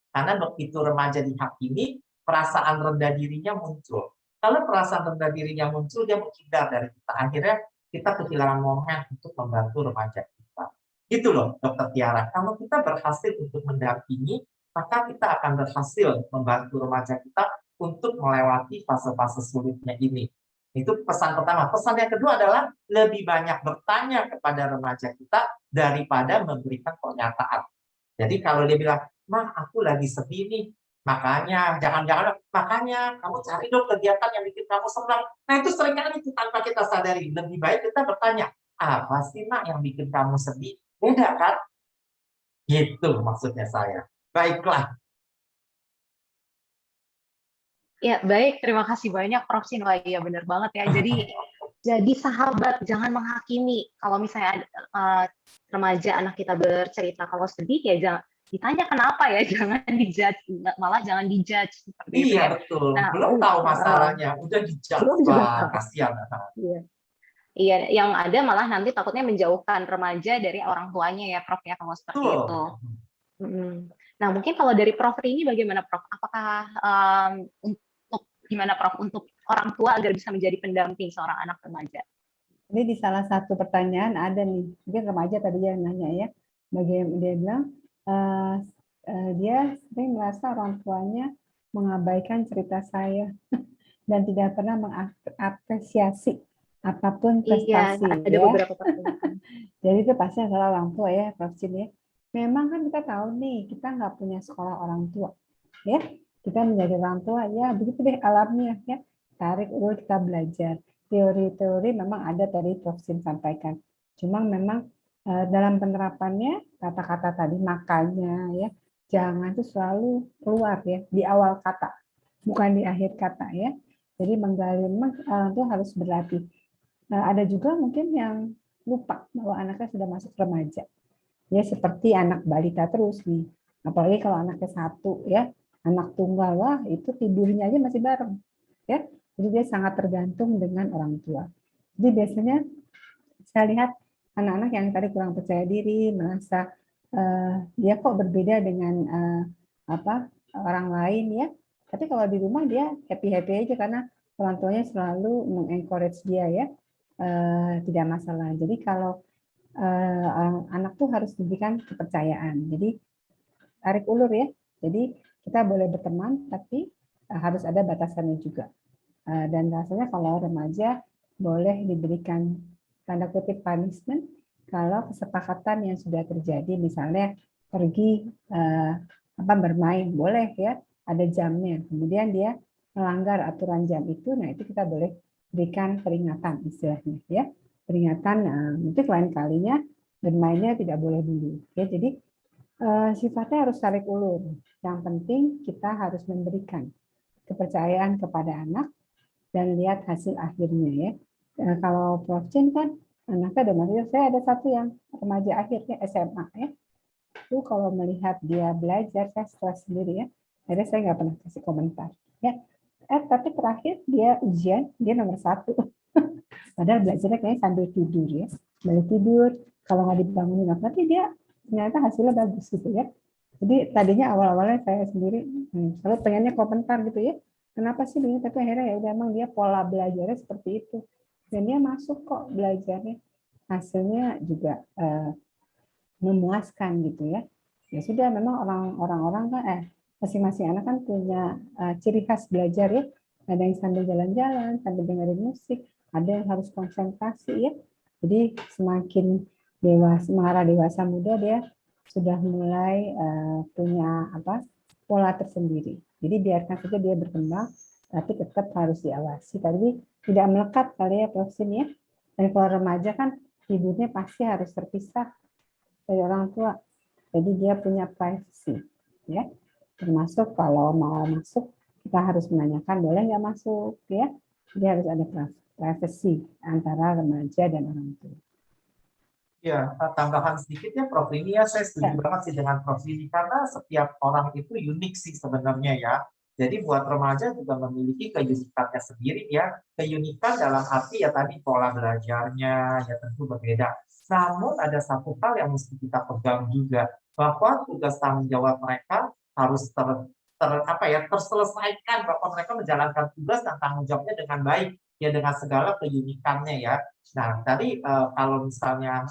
Karena begitu remaja dihakimi, perasaan rendah dirinya muncul. Kalau perasaan rendah dirinya muncul, dia menghindar dari kita. Akhirnya kita kehilangan momen untuk membantu remaja kita. Gitu loh, Dokter Tiara. Kalau kita berhasil untuk mendampingi, maka kita akan berhasil membantu remaja kita untuk melewati fase-fase sulitnya ini. Itu pesan pertama. Pesan yang kedua adalah lebih banyak bertanya kepada remaja kita daripada memberikan pernyataan. Jadi kalau dia bilang, "Mah, aku lagi sedih nih, makanya jangan-jangan makanya kamu cari dong kegiatan yang bikin kamu senang." Nah, itu seringkali itu tanpa kita sadari. Lebih baik kita bertanya, "Apa sih, Mak, yang bikin kamu sedih?" Beda kan? Gitu maksudnya saya. Baiklah. Ya, baik. Terima kasih banyak, Prof. Sin. Wah, iya benar banget ya. Jadi sahabat, jangan menghakimi. Kalau misalnya remaja anak kita bercerita kalau sedih, ya jangan ditanya kenapa ya, jangan dijudge, malah jangan dijudge seperti itu Iya, ya. betul. Nah, Belum tahu masalahnya, udah belum dijudge. juga Wah, tahu. kasihan. Iya. iya, yang ada malah nanti takutnya menjauhkan remaja dari orang tuanya ya, Prof. Ya, kalau seperti itu. Betul. Nah, mungkin kalau dari Prof ini bagaimana, Prof? Apakah untuk gimana, Prof, untuk orang tua agar bisa menjadi pendamping seorang anak remaja? Ini di salah satu pertanyaan ada nih, mungkin remaja tadi yang nanya ya, bagaimana dia bilang dia sering merasa orang tuanya mengabaikan cerita saya dan tidak pernah mengapresiasi apapun Iya, prestasi ada ya. beberapa pertanyaan. Jadi itu pasti adalah orang tua ya, Prof. Cin ya. Memang kan kita tahu nih, kita nggak punya sekolah orang tua ya. Kita menjadi orang tua ya, begitu deh alamnya ya. Tarik ulur kita belajar. Teori-teori memang ada tadi Prof. Cin sampaikan. Cuma memang dalam penerapannya kata-kata tadi makanya ya, jangan tuh selalu keluar ya di awal kata, bukan di akhir kata ya. Jadi menggali memang itu harus berlatih. Ada juga mungkin yang lupa bahwa anaknya sudah masuk remaja. Ya seperti anak balita terus nih. Apalagi kalau anaknya satu ya, anak tunggal, wah itu tidurnya aja masih bareng. Ya. Jadi dia sangat tergantung dengan orang tua. Jadi biasanya saya lihat anak-anak yang tadi kurang percaya diri, merasa dia kok berbeda dengan orang lain ya. Tapi kalau di rumah dia happy-happy aja karena orang tuanya selalu mengencourage dia ya. Tidak masalah. Jadi kalau anak tuh harus diberikan kepercayaan. Jadi tarik ulur ya. Jadi kita boleh berteman, tapi harus ada batasannya juga. Dan rasanya kalau remaja boleh diberikan tanda kutip punishment kalau kesepakatan yang sudah terjadi, misalnya pergi bermain, boleh ya, ada jamnya. Kemudian dia melanggar aturan jam itu, nah itu kita boleh berikan peringatan istilahnya ya. Peringatan untuk lain kalinya bermainnya tidak boleh dulu ya. Jadi sifatnya harus tarik ulur. Yang penting kita harus memberikan kepercayaan kepada anak dan lihat hasil akhirnya ya. Kalau Prof. Chin kan anaknya ada masih, saya ada satu yang remaja akhirnya SMA ya. Itu kalau melihat dia belajar saya stres sendiri ya. Akhirnya saya nggak pernah kasih komentar ya. Tapi terakhir dia ujian dia nomor 1. Padahal belajarnya kayaknya sambil tidur ya. Sambil tidur, kalau nggak dibangunin nanti dia ternyata hasilnya bagus gitu ya. Jadi tadinya awal-awalnya saya sendiri selalu pengennya komentar gitu ya. Kenapa sih begini? Tapi akhirnya ya udah emang dia pola belajarnya seperti itu. dan dia masuk kok belajarnya, hasilnya juga memuaskan gitu ya. Ya sudah, memang orang-orang kan masing-masing anak kan punya ciri khas belajar ya. Ada yang sambil jalan-jalan, sambil dengerin musik, ada yang harus konsentrasi ya. Jadi semakin dewasa, mengarah dewasa muda, dia sudah mulai punya pola tersendiri. Jadi biarkan saja dia berkembang, tapi tetap harus diawasi. Tapi tidak melekat kali ya Prof. Sin ya. Dan kalau remaja kan tidurnya pasti harus terpisah dari orang tua. Jadi dia punya privacy, ya. Termasuk kalau mau masuk, kita harus menanyakan boleh nggak masuk, ya. Jadi harus ada privacy antara remaja dan orang tua. Ya, tambahan sedikit ya Prof. Ini ya, saya setuju banget sih dengan Prof. Ini, karena setiap orang itu unik sih sebenarnya ya. Jadi buat remaja juga memiliki keunikannya sendiri ya. Keunikan dalam arti ya tadi pola belajarnya ya tentu berbeda. Namun ada satu hal yang mesti kita pegang juga, bahwa tugas tanggung jawab mereka harus terselesaikan, bahwa mereka menjalankan tugas dan tanggung jawabnya dengan baik ya, dengan segala keunikannya ya. Nah, tadi kalau misalnya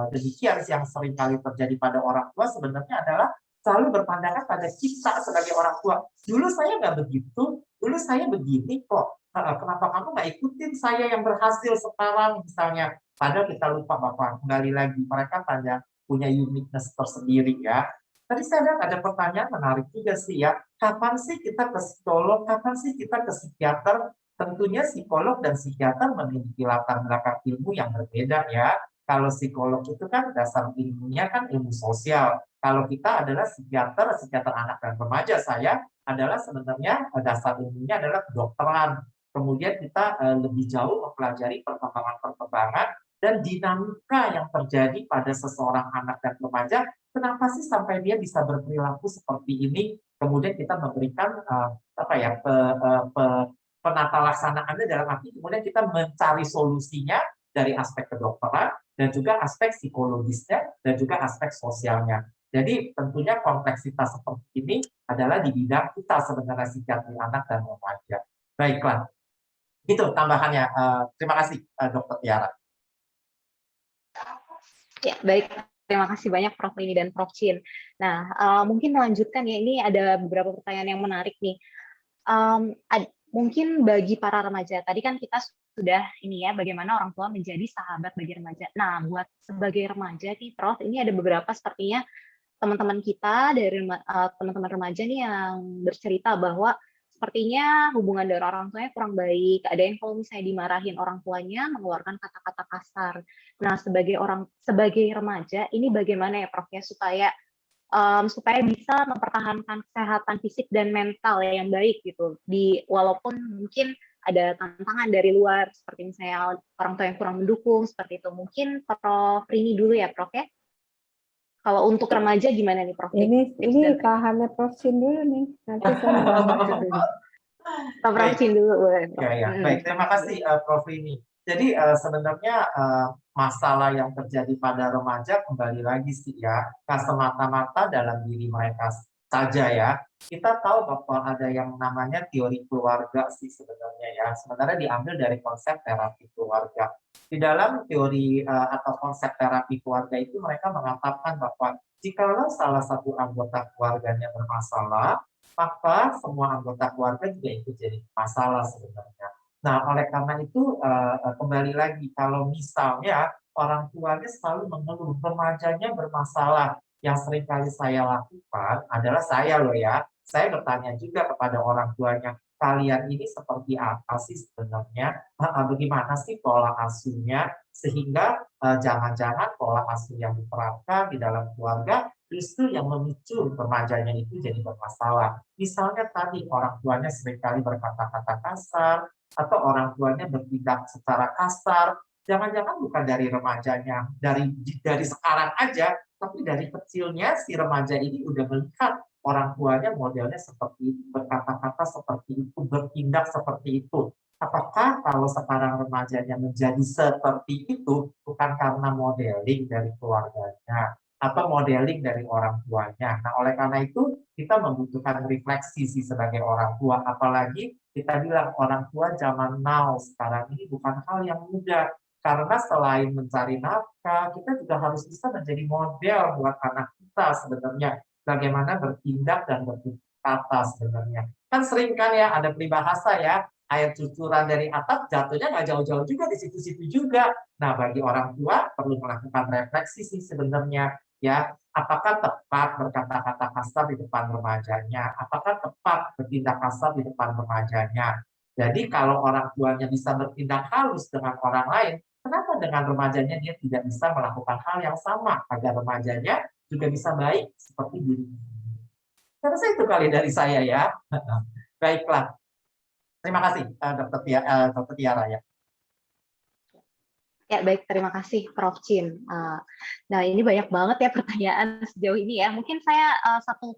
demikian yang sering kali terjadi pada orang tua sebenarnya adalah selalu berpandangan pada kita sebagai orang tua. Dulu saya nggak begitu, dulu saya begini kok. Kenapa kamu nggak ikutin saya yang berhasil sekarang misalnya? Padahal kita lupa Bapak, kembali lagi mereka punya uniqueness tersendiri ya. Tadi saya lihat ada pertanyaan menarik juga sih ya. Kapan sih kita ke psikolog? Kapan sih kita ke psikiater? Tentunya psikolog dan psikiater memiliki latar belakang ilmu yang berbeda ya. Kalau psikolog itu kan dasar ilmunya kan ilmu sosial. Kalau kita adalah psikiater anak dan remaja, saya adalah sebenarnya dasar ilmunya adalah kedokteran. Kemudian kita lebih jauh mempelajari perkembangan-perkembangan dan dinamika yang terjadi pada seseorang anak dan remaja. Kenapa sih sampai dia bisa berperilaku seperti ini? Kemudian kita memberikan penata laksanaannya dalam arti kemudian kita mencari solusinya dari aspek kedokteran dan juga aspek psikologisnya dan juga aspek sosialnya. Jadi tentunya kompleksitas seperti ini adalah di bidang kita sebenarnya psikiatri anak dan remaja. Baiklah, itu tambahannya. Terima kasih Dr. Tiara. Ya, baik. Terima kasih banyak Prof. Rini dan Prof. Chin. Nah, mungkin melanjutkan ya, ini ada beberapa pertanyaan yang menarik nih. Mungkin bagi para remaja, tadi kan kita sudah ini ya, bagaimana orang tua menjadi sahabat bagi remaja. Nah, buat sebagai remaja nih, Prof, ini ada beberapa sepertinya teman-teman kita dari teman-teman remaja nih yang bercerita bahwa sepertinya hubungan dari orang tuanya kurang baik. Ada yang kalau misalnya dimarahin orang tuanya mengeluarkan kata-kata kasar. Nah, sebagai remaja ini bagaimana ya Prof ya supaya bisa mempertahankan kesehatan fisik dan mental yang baik gitu, walaupun mungkin ada tantangan dari luar seperti misalnya orang tua yang kurang mendukung seperti itu. Mungkin Prof Rini dulu ya Prof ya. Kalau untuk remaja gimana nih Prof? Ini pahamnya Prof Chin dulu nih. Nanti saya Prof Chin dulu. Ya. Baik, terima kasih Prof Rini. Jadi sebenarnya masalah yang terjadi pada remaja kembali lagi sih ya, semata-mata dalam diri mereka saja ya. Kita tahu bahwa ada yang namanya teori keluarga sih sebenarnya ya. Sebenarnya diambil dari konsep terapi keluarga. Di dalam teori atau konsep terapi keluarga itu mereka mengatakan bahwa jikalau salah satu anggota keluarganya bermasalah, maka semua anggota keluarga juga ikut jadi masalah sebenarnya. Nah, oleh karena itu kembali lagi kalau misalnya orang tuanya selalu mengeluh remajanya bermasalah, yang sering kali saya lakukan adalah saya bertanya juga kepada orang tuanya, kalian ini seperti apa sih sebenarnya? Bagaimana sih pola asuhnya? Sehingga jangan-jangan pola asuh yang diterapkan di dalam keluarga justru yang memicu remajanya itu jadi bermasalah. Misalnya tadi orang tuanya seringkali berkata-kata kasar, atau orang tuanya bertindak secara kasar, jangan-jangan bukan dari remajanya, dari sekarang aja, tapi dari kecilnya si remaja ini udah melihat orang tuanya modelnya seperti itu, berkata-kata seperti itu, bertindak seperti itu. Apakah kalau sekarang remajanya menjadi seperti itu bukan karena modeling dari keluarganya atau modeling dari orang tuanya? Nah, oleh karena itu kita membutuhkan refleksi sih sebagai orang tua, apalagi kita bilang orang tua zaman now sekarang ini bukan hal yang mudah. Karena selain mencari nafkah, kita juga harus bisa menjadi model buat anak kita sebenarnya. Bagaimana bertindak dan bertutur kata sebenarnya. Kan sering kan ya ada peribahasa ya, air cucuran dari atap jatuhnya nggak jauh-jauh juga di situ-situ juga. Nah, bagi orang tua perlu melakukan refleksi sih sebenarnya ya. Apakah tepat berkata-kata kasar di depan remajanya? Apakah tepat bertindak kasar di depan remajanya? Jadi kalau orang tuanya bisa bertindak halus dengan orang lain, kenapa dengan remajanya dia tidak bisa melakukan hal yang sama agar remajanya juga bisa baik seperti dirinya? Saya rasa itu kali dari saya ya. Baiklah. Terima kasih Dr. Tiara ya. Ya, baik. Terima kasih, Prof. Chin. Nah, ini banyak banget ya pertanyaan sejauh ini ya. Mungkin saya satu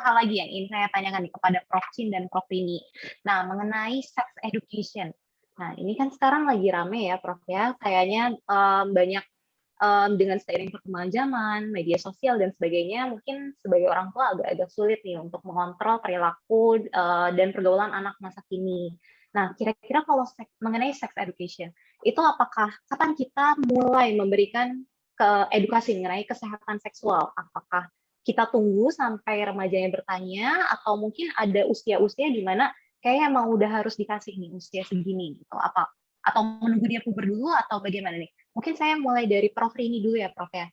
hal lagi yang ingin saya tanyakan nih kepada Prof. Chin dan Prof. Rini. Nah, mengenai sex education. Nah, ini kan sekarang lagi rame ya, Prof. ya. Kayaknya banyak dengan seiring perkembangan zaman, media sosial dan sebagainya, mungkin sebagai orang tua agak-agak sulit nih untuk mengontrol perilaku dan pergaulan anak masa kini. Nah, kira-kira kalau mengenai sex education, itu apakah kapan kita mulai memberikan edukasi mengenai kesehatan seksual? Apakah kita tunggu sampai remajanya bertanya, atau mungkin ada usia-usia di mana kayaknya emang udah harus dikasih nih usia segini gitu? Atau menunggu dia puber dulu atau bagaimana nih? Mungkin saya mulai dari Prof. Rini dulu ya, Prof. ya.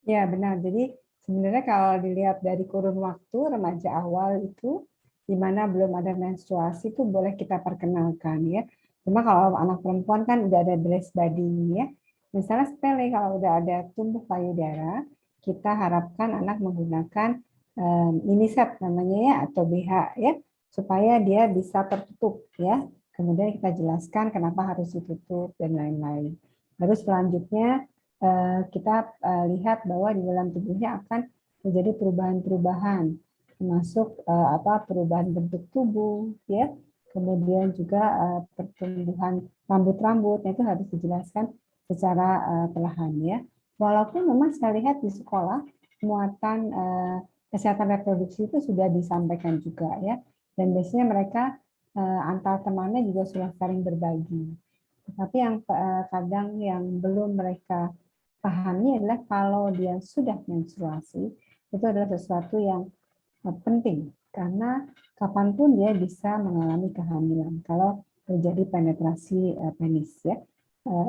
Ya, benar. Jadi sebenarnya kalau dilihat dari kurun waktu remaja awal itu, di mana belum ada menstruasi itu boleh kita perkenalkan ya. Cuma kalau anak perempuan kan udah ada breast body ya. Misalnya sepele kalau udah ada tumbuh payudara, kita harapkan anak menggunakan miniset namanya ya atau BH ya, supaya dia bisa tertutup ya. Kemudian kita jelaskan kenapa harus ditutup dan lain-lain. Lalu selanjutnya kita lihat bahwa di dalam tubuhnya akan terjadi perubahan-perubahan, termasuk perubahan bentuk tubuh, ya, kemudian juga pertumbuhan rambut-rambut, itu harus dijelaskan secara perlahan, ya. Walaupun memang saya lihat di sekolah muatan kesehatan reproduksi itu sudah disampaikan juga, ya, dan biasanya mereka antar temannya juga sudah saling berbagi. Tetapi yang kadang yang belum mereka pahami adalah kalau dia sudah menstruasi, itu adalah sesuatu yang penting karena kapanpun dia bisa mengalami kehamilan. Kalau terjadi penetrasi penis ya,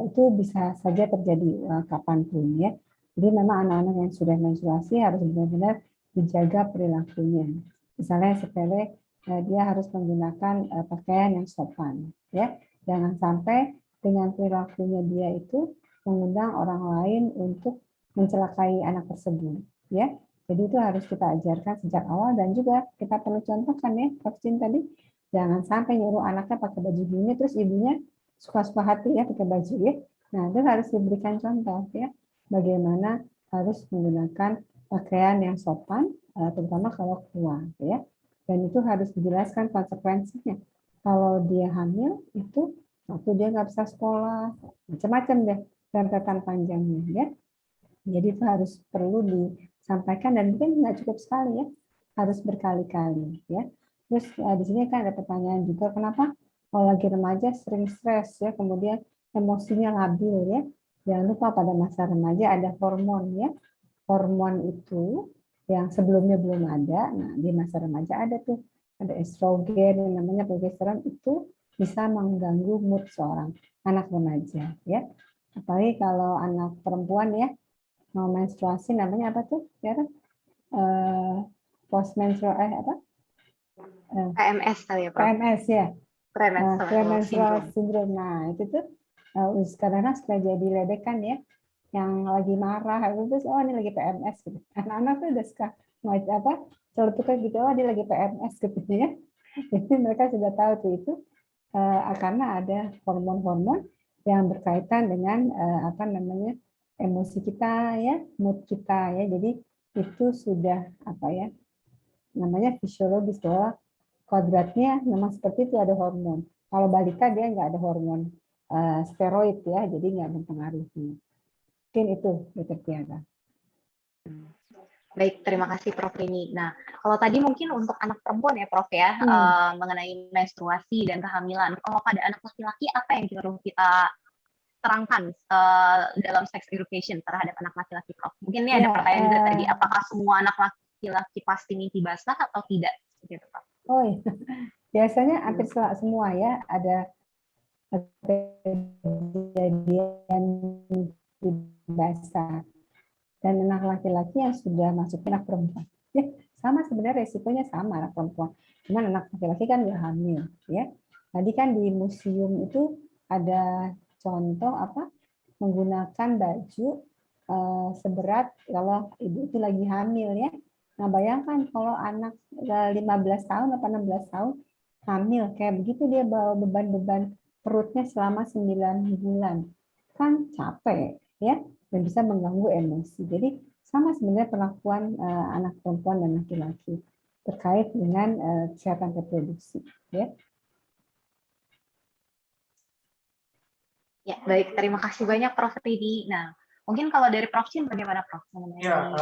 itu bisa saja terjadi kapanpun ya. Jadi memang anak-anak yang sudah menstruasi harus benar-benar dijaga perilakunya. Misalnya sepele, dia harus menggunakan pakaian yang sopan ya. Jangan sampai dengan perilakunya dia itu mengundang orang lain untuk mencelakai anak tersebut ya. Jadi itu harus kita ajarkan sejak awal dan juga kita perlu contohkan ya, vaksin tadi jangan sampai nyuruh anaknya pakai baju gini terus ibunya suka-suka hati ya pakai baju ya. Nah, itu harus diberikan contoh ya bagaimana harus menggunakan pakaian yang sopan terutama kalau keluar ya. Dan itu harus dijelaskan konsekuensinya. Kalau dia hamil itu waktu dia nggak bisa sekolah, macam-macam deh rentetan panjangnya ya. Jadi itu harus perlu disampaikan dan mungkin nggak cukup sekali ya, harus berkali-kali ya. Terus di sini kan ada pertanyaan juga kenapa kalau lagi remaja sering stres ya, kemudian emosinya labil ya. Jangan lupa pada masa remaja ada hormon ya. Hormon itu yang sebelumnya belum ada, nah di masa remaja ada tuh, ada estrogen yang namanya progesteron itu bisa mengganggu mood seorang anak remaja ya. Apalagi kalau anak perempuan ya mau menstruasi namanya apa tuh ya post menstrual apa PMS kali ya, Prof. PMS ya Premenstrual syndrome. Nah itu tuh kadang-kadang suka jadi ledekan ya, yang lagi marah itu terus oh ini lagi PMS gitu. Anak-anak tuh udah suka apa celetukan gitu, oh dia lagi PMS gitu ya. Jadi mereka sudah tahu tuh itu karena ada hormon-hormon yang berkaitan dengan apa namanya emosi kita ya, mood kita ya. Jadi itu sudah apa ya namanya fisiologis bahwa kodratnya memang seperti itu ada hormon. Kalau balita dia nggak ada hormon steroid ya, jadi nggak mempengaruhi. Mungkin itu Dr. Tiara. Baik, terima kasih Prof. Rini. Nah, kalau tadi mungkin untuk anak perempuan ya Prof ya, mengenai menstruasi dan kehamilan. Kalau pada anak laki-laki, apa yang perlu kita terangkan dalam sex education terhadap anak laki-laki Prof? Mungkin ini ada Ya, pertanyaan juga tadi, apakah semua anak laki-laki pasti mimpi basah atau tidak? Gitu, Prof. oh iya. Biasanya hampir semua ya ada kejadian mimpi basah. Dan anak laki-laki yang sudah masuk anak perempuan. Ya, sama sebenarnya resikonya sama anak perempuan. Cuman anak laki-laki kan nggak hamil, ya. Tadi kan di museum itu ada contoh apa menggunakan baju seberat kalau ibu itu lagi hamil ya. Nah, bayangkan kalau anak 15 tahun atau 16 tahun hamil kayak begitu dia bawa beban-beban perutnya selama 9 bulan. Kan capek ya dan bisa mengganggu emosi. Jadi sama sebenarnya perlakuan anak perempuan dan laki-laki terkait dengan kesehatan reproduksi. Ya. Ya, baik. Terima kasih banyak Prof. Rini. Nah, mungkin kalau dari Prof. Chin bagaimana Prof? Ya,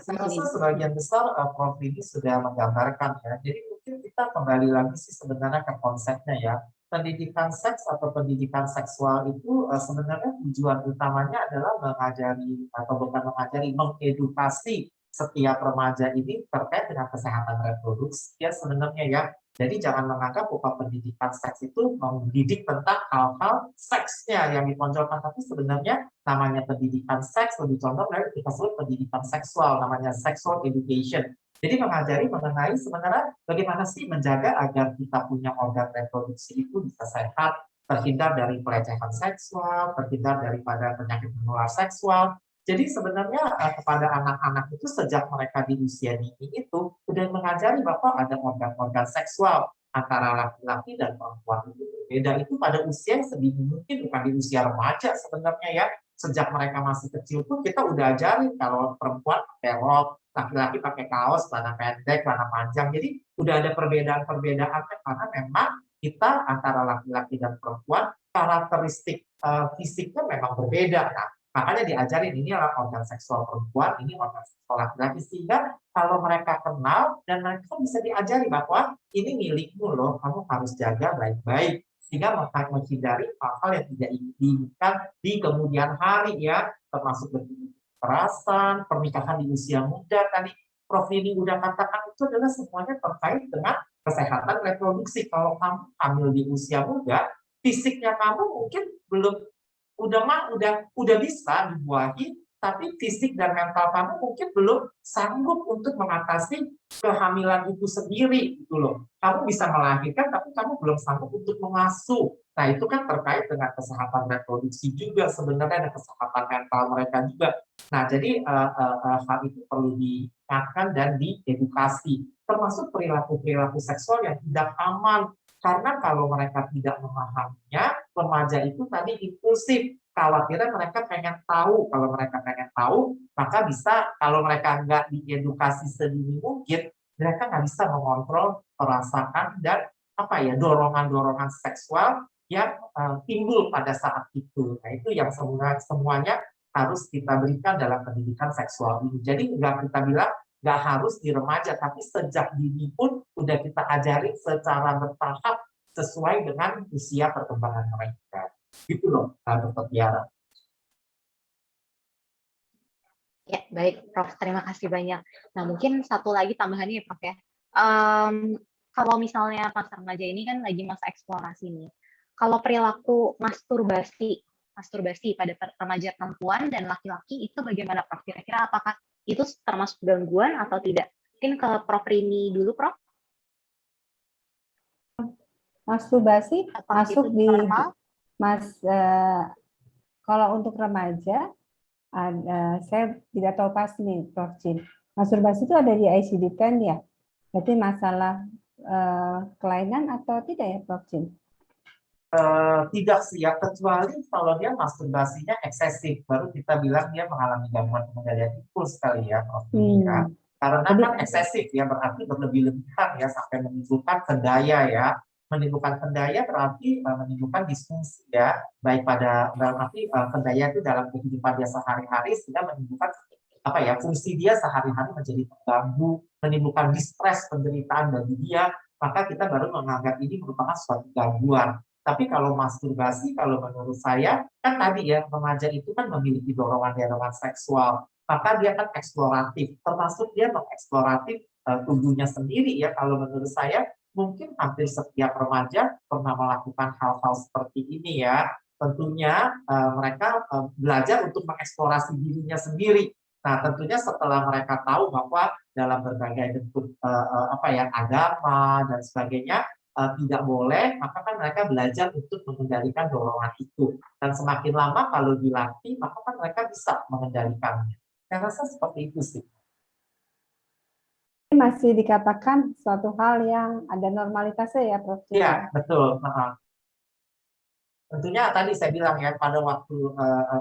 saya rasa sebagian besar Prof. Didi sudah menggambarkan ya. Jadi mungkin kita kembali lagi sih sebenarnya ke konsepnya ya. Pendidikan seks atau pendidikan seksual itu sebenarnya tujuan utamanya adalah mengajari atau bukan mengajari, mengedukasi setiap remaja ini terkait dengan kesehatan reproduksi ya sebenarnya ya. Jadi jangan menganggap bahwa pendidikan seks itu mendidik tentang hal-hal seksnya yang ditonjolkan, tapi sebenarnya namanya pendidikan seks lebih condong dari kita sebut pendidikan seksual, namanya sexual education. Jadi mengajari mengenai sebenarnya bagaimana sih menjaga agar kita punya organ reproduksi itu bisa sehat, terhindar dari pelecehan seksual, terhindar daripada penyakit menular seksual. Jadi sebenarnya kepada anak-anak itu sejak mereka di usia dini itu sudah mengajari bahwa ada organ-organ seksual antara laki-laki dan perempuan itu berbeda. Itu pada usia yang sedini mungkin, bukan di usia remaja sebenarnya ya. Sejak mereka masih kecil pun kita udah ajarin kalau perempuan pakai rok, laki-laki pakai kaos, celana pendek, celana panjang. Jadi udah ada perbedaan-perbedaan karena memang kita antara laki-laki dan perempuan karakteristik fisiknya memang berbeda. Nah, makanya diajarin ini adalah organ seksual perempuan, ini organ seksual laki-laki, sehingga kalau mereka kenal dan mereka bisa diajari bahwa ini milikmu loh, kamu harus jaga baik-baik, sehingga menghindari hal-hal yang tidak diinginkan di kemudian hari ya, termasuk kekerasan, pernikahan di usia muda tadi Prof. Ini udah katakan itu adalah semuanya terkait dengan kesehatan reproduksi. Kalau kamu hamil di usia muda, fisiknya kamu mungkin belum udah bisa dibuahi, tapi fisik dan mental kamu mungkin belum sanggup untuk mengatasi kehamilan itu sendiri gitu loh. Kamu bisa melahirkan tapi kamu belum sanggup untuk mengasuh. Nah, itu kan terkait dengan kesehatan reproduksi juga sebenarnya, dan kesehatan mental mereka juga. Nah, jadi hal itu perlu diingatkan dan diedukasi, termasuk perilaku-perilaku seksual yang tidak aman. Karena kalau mereka tidak memahaminya, remaja itu tadi impulsif. Khawatirnya mereka pengen tahu. Kalau mereka pengen tahu, maka bisa, kalau mereka nggak diedukasi sedini mungkin, mereka nggak bisa mengontrol perasaan dan apa ya, dorongan-dorongan seksual yang timbul pada saat itu. Nah, itu yang semuanya harus kita berikan dalam pendidikan seksual ini. Jadi nggak kita bilang nggak harus di remaja, tapi sejak dini pun udah kita ajarin secara bertahap sesuai dengan usia perkembangan mereka. Gitu loh, Dr. Tiara. Ya, baik, Prof. Terima kasih banyak. Nah, mungkin satu lagi tambahannya ya, Prof. Ya. Kalau misalnya pas remaja ini kan lagi masa eksplorasi nih. Kalau perilaku masturbasi pada remaja perempuan dan laki-laki itu bagaimana, Prof? Kira-kira apakah itu termasuk gangguan atau tidak? Mungkin ke Prof. Rini dulu, Prof. Masturbasi masuk di normal? kalau untuk remaja saya tidak tahu pas nih Prof. Chin. Masturbasi itu ada di ICD-10 ya. Berarti masalah kelainan atau tidak ya Prof. Chin? Tidak sih ya, kecuali kalau dia masturbasinya eksesif, baru kita bilang dia mengalami gangguan pengendalian impuls kali ya, Prof. Ya. Karena kan eksesif ya, berarti berlebih-lebihan ya, sampai menimbulkan kendaya ya. Menimbulkan kendaya berarti menimbulkan disfungsi ya, baik pada dalam arti kendaya itu dalam kehidupan dia sehari-hari, sehingga menimbulkan apa ya, fungsi dia sehari-hari menjadi terganggu, menimbulkan distres, penderitaan bagi dia, maka kita baru menganggap ini merupakan suatu gangguan. Tapi kalau masturbasi, kalau menurut saya, kan tadi ya, remaja itu kan memiliki dorongan-dorongan seksual, maka dia kan eksploratif, termasuk dia mengeksploratif tubuhnya sendiri ya. Kalau menurut saya, mungkin hampir setiap remaja pernah melakukan hal-hal seperti ini ya. Tentunya mereka belajar untuk mengeksplorasi dirinya sendiri. Nah, tentunya setelah mereka tahu bahwa dalam berbagai bentuk apa ya, agama dan sebagainya tidak boleh, maka kan mereka belajar untuk mengendalikan dorongan itu. Dan semakin lama kalau dilatih, maka kan mereka bisa mengendalikannya. Saya rasa seperti itu sih. Masih dikatakan suatu hal yang ada normalitasnya ya, Prof. Iya, betul. Tentunya tadi saya bilang ya, pada waktu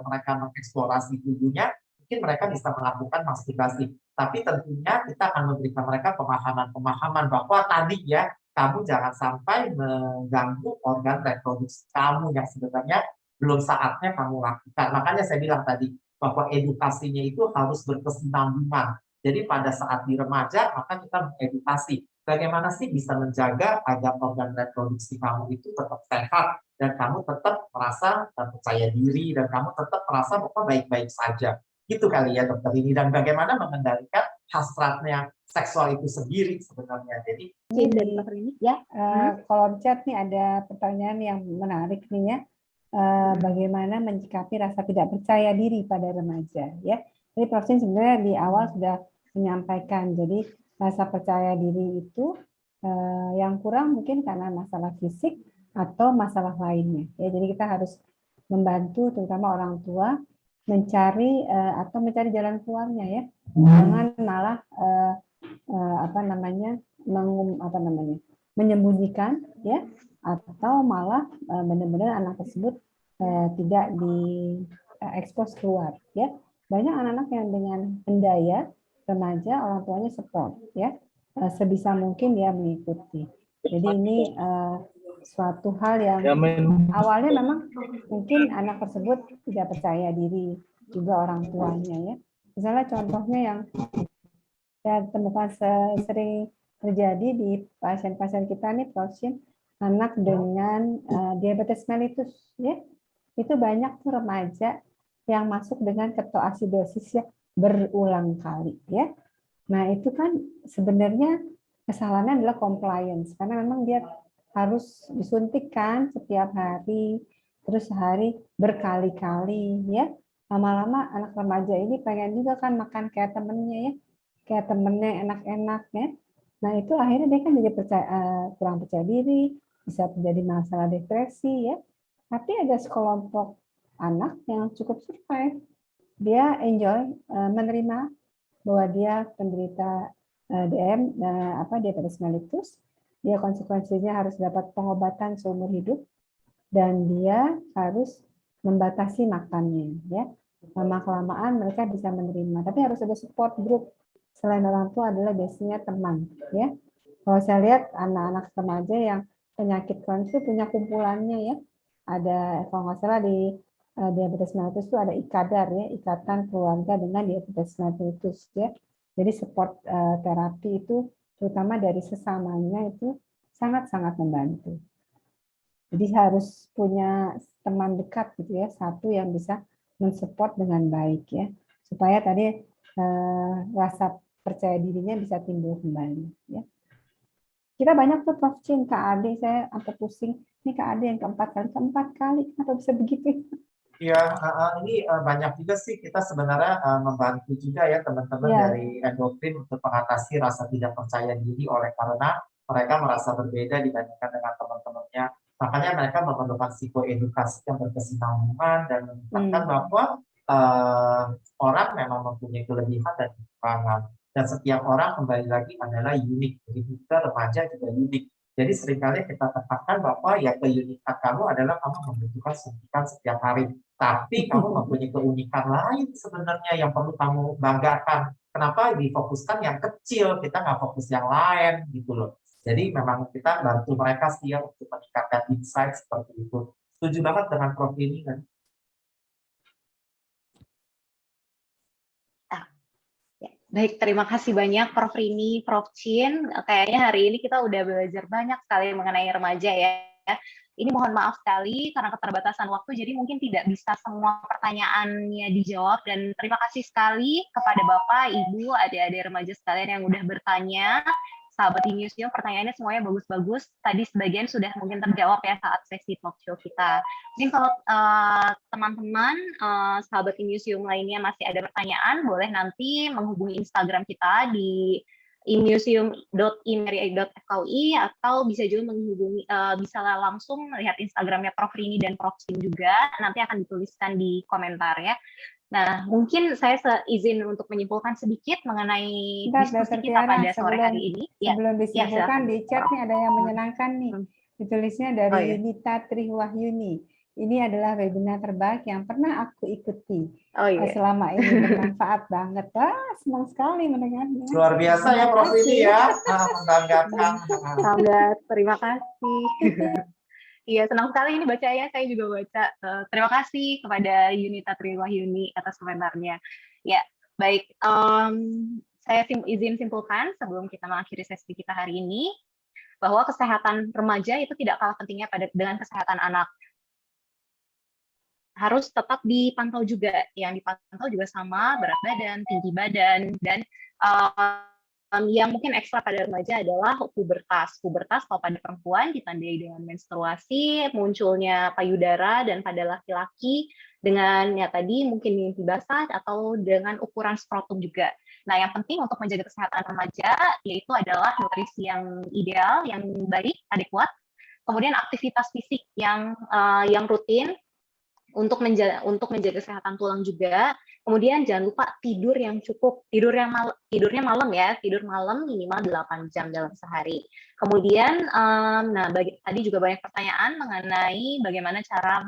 mereka mengeksplorasi tubuhnya, mungkin mereka bisa melakukan masturbasi. Tapi tentunya kita akan memberikan mereka pemahaman-pemahaman bahwa tadi ya, kamu jangan sampai mengganggu organ reproduksi kamu yang sebenarnya belum saatnya kamu lakukan. Makanya saya bilang tadi, bahwa edukasinya itu harus berkesinambungan. Jadi pada saat di remaja, maka kita mengedukasi. Bagaimana sih bisa menjaga agar organ reproduksi kamu itu tetap sehat, dan kamu tetap merasa percaya diri, dan kamu tetap merasa bahwa baik-baik saja. Gitu kali ya dokter ini. Dan bagaimana mengendalikan hasratnya seksual itu sendiri sebenarnya. Jadi ini ya, kolom chat nih ada pertanyaan yang menarik nih ya. Bagaimana menyikapi rasa tidak percaya diri pada remaja ya. Jadi Prof. sebenarnya di awal sudah menyampaikan. Jadi rasa percaya diri itu yang kurang mungkin karena masalah fisik atau masalah lainnya. Ya, jadi kita harus membantu terutama orang tua mencari atau mencari jalan keluarnya ya. Jangan malah menyembunyikan ya, atau malah benar-benar anak tersebut tidak diekspos keluar ya. Banyak anak-anak yang dengan pendaya remaja orang tuanya support ya, sebisa mungkin dia mengikuti. Jadi ini suatu hal yang awalnya memang mungkin anak tersebut tidak percaya diri juga orang tuanya ya. Misalnya contohnya yang saya temukan sering terjadi di pasien-pasien kita nih, pasien anak dengan diabetes mellitus ya. Itu banyak tuh remaja yang masuk dengan ketoasidosis ya berulang kali ya. Nah, itu kan sebenarnya kesalahannya adalah compliance karena memang dia harus disuntikkan setiap hari, terus sehari berkali-kali ya. Lama-lama anak remaja ini pengen juga kan makan kayak temennya ya, kayak temennya enak-enak ya. Nah, itu akhirnya dia kan jadi kurang percaya diri, bisa terjadi masalah depresi ya. Tapi ada sekelompok anak yang cukup survive. Dia enjoy, menerima bahwa dia penderita diabetes mellitus, dia konsekuensinya harus dapat pengobatan seumur hidup, dan dia harus membatasi makannya ya. Lama-kelamaan mereka bisa menerima, tapi harus ada support group. Selain orang tua adalah biasanya teman ya. Kalau saya lihat anak-anak remaja yang penyakit kronis itu punya kumpulannya ya. Ada kalau nggak salah di diabetes mellitus itu ada IKADAR ya, Ikatan Keluarga dengan Diabetes Mellitus ya. Jadi support terapi itu terutama dari sesamanya itu sangat-sangat membantu. Jadi harus punya teman dekat gitu ya, satu yang bisa mensupport dengan baik ya, supaya tadi rasa percaya dirinya bisa timbul kembali ya. Kita banyak tuh Prof. Chin, Kak Ade, saya sampai pusing. Ini Kak Ade yang keempat kali, kenapa bisa begitu? ya, ini banyak juga sih kita sebenarnya membantu juga ya teman-teman dari endokrin untuk mengatasi rasa tidak percaya diri oleh karena mereka merasa berbeda dibandingkan dengan teman-temannya. Makanya mereka memerlukan psikoedukasi yang berkesinambungan dan menunjukkan bahwa orang memang mempunyai kelebihan dan kekurangan. Dan setiap orang kembali lagi adalah unik. Jadi juga remaja juga unik. Jadi seringkali kita katakan bahwa ya keunikan kamu adalah kamu membutuhkan suntikan setiap hari. Tapi kamu mempunyai keunikan lain sebenarnya yang perlu kamu banggakan. Kenapa difokuskan yang kecil, kita nggak fokus yang lain gitu loh. Jadi memang kita bantu mereka sih ya untuk meningkatkan insight seperti itu. Setuju banget dengan Prof ini kan? Baik, terima kasih banyak Prof. Rini, Prof. Chin. Kayaknya hari ini kita udah belajar banyak sekali mengenai remaja ya. Ini mohon maaf sekali karena keterbatasan waktu, jadi mungkin tidak bisa semua pertanyaannya dijawab. Dan terima kasih sekali kepada Bapak, Ibu, adik-adik remaja sekalian yang udah bertanya. Sahabat Inisium, pertanyaannya semuanya bagus-bagus. Tadi sebagian sudah mungkin terjawab ya saat sesi talk show kita. Mungkin kalau teman-teman, sahabat Inisium lainnya masih ada pertanyaan, boleh nanti menghubungi Instagram kita di inmuseum.imeri.fkui atau bisa juga menghubungi, bisa langsung melihat Instagramnya Prof. Rini dan Prof. Sin juga, nanti akan dituliskan di komentar ya. Nah, mungkin saya izin untuk menyimpulkan sedikit mengenai diskusi kita pada sore hari ini. Sebelum disimpulkan, di chat nih ada yang Hmm. menyenangkan nih. Ditulisnya dari Yunita Triwahyuni. Ini adalah webinar terbaik yang pernah aku ikuti. Selama ini bermanfaat banget. Wah, senang sekali mendengarnya. Luar biasa ya Prof. ini ya, membanggakan. Sangat, terima kasih. Iya, senang sekali ini baca ya. Saya juga baca. Terima kasih kepada Yunita Triwahyuni atas komentarnya. Ya, baik. Saya izin simpulkan sebelum kita mengakhiri sesi kita hari ini, bahwa kesehatan remaja itu tidak kalah pentingnya dengan kesehatan anak. Harus tetap dipantau juga. Yang dipantau juga sama berat badan, tinggi badan, dan yang mungkin ekstra pada remaja adalah pubertas. Pubertas kalau pada perempuan ditandai dengan menstruasi, munculnya payudara, dan pada laki-laki dengan ya tadi mungkin mimpi basah atau dengan ukuran skrotum juga. Nah, yang penting untuk menjaga kesehatan remaja yaitu adalah nutrisi yang ideal, yang baik, adekuat, kemudian aktivitas fisik yang rutin untuk menjaga kesehatan tulang juga. Kemudian jangan lupa tidur yang cukup, tidurnya malam ya, tidur malam minimal 8 jam dalam sehari. Kemudian, tadi juga banyak pertanyaan mengenai bagaimana cara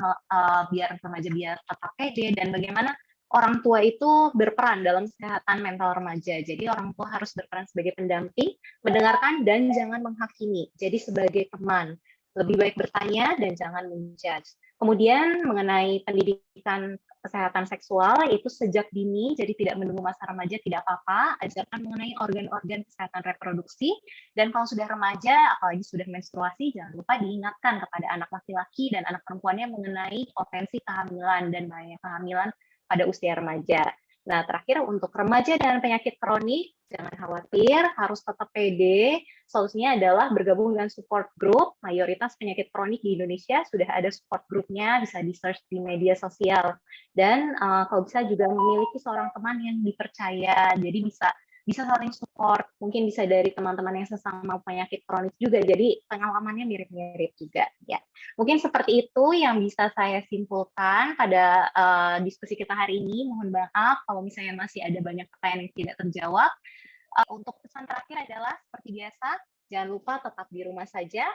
biar remaja biar tetap pede dan bagaimana orang tua itu berperan dalam kesehatan mental remaja. Jadi orang tua harus berperan sebagai pendamping, mendengarkan dan jangan menghakimi. Jadi sebagai teman, lebih baik bertanya dan jangan menjudge. Kemudian mengenai pendidikan kesehatan seksual itu sejak dini, jadi tidak menunggu masa remaja tidak apa-apa, ajarkan mengenai organ-organ kesehatan reproduksi, dan kalau sudah remaja, apalagi sudah menstruasi, jangan lupa diingatkan kepada anak laki-laki dan anak perempuannya mengenai potensi kehamilan dan bahaya kehamilan pada usia remaja. Nah, terakhir untuk remaja dengan penyakit kronik, jangan khawatir, harus tetap pede. Solusinya adalah bergabung dengan support group. Mayoritas penyakit kronik di Indonesia sudah ada support groupnya, bisa di-search di media sosial. Dan kalau bisa juga memiliki seorang teman yang dipercaya, jadi bisa saling support, mungkin bisa dari teman-teman yang sesama penyakit kronik juga, jadi pengalamannya mirip-mirip juga. Ya, mungkin seperti itu yang bisa saya simpulkan pada diskusi kita hari ini. Mohon maaf kalau misalnya masih ada banyak pertanyaan yang tidak terjawab. Untuk pesan terakhir adalah seperti biasa, jangan lupa tetap di rumah saja,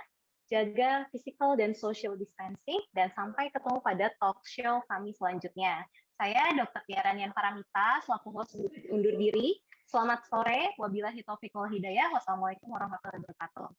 jaga physical dan social distancing, dan sampai ketemu pada talk show kami selanjutnya. Saya Dr. Tiara Nian Paramita, selaku host undur diri. Selamat sore, wabillahi taufiq wal hidayah. Wassalamualaikum warahmatullahi wabarakatuh.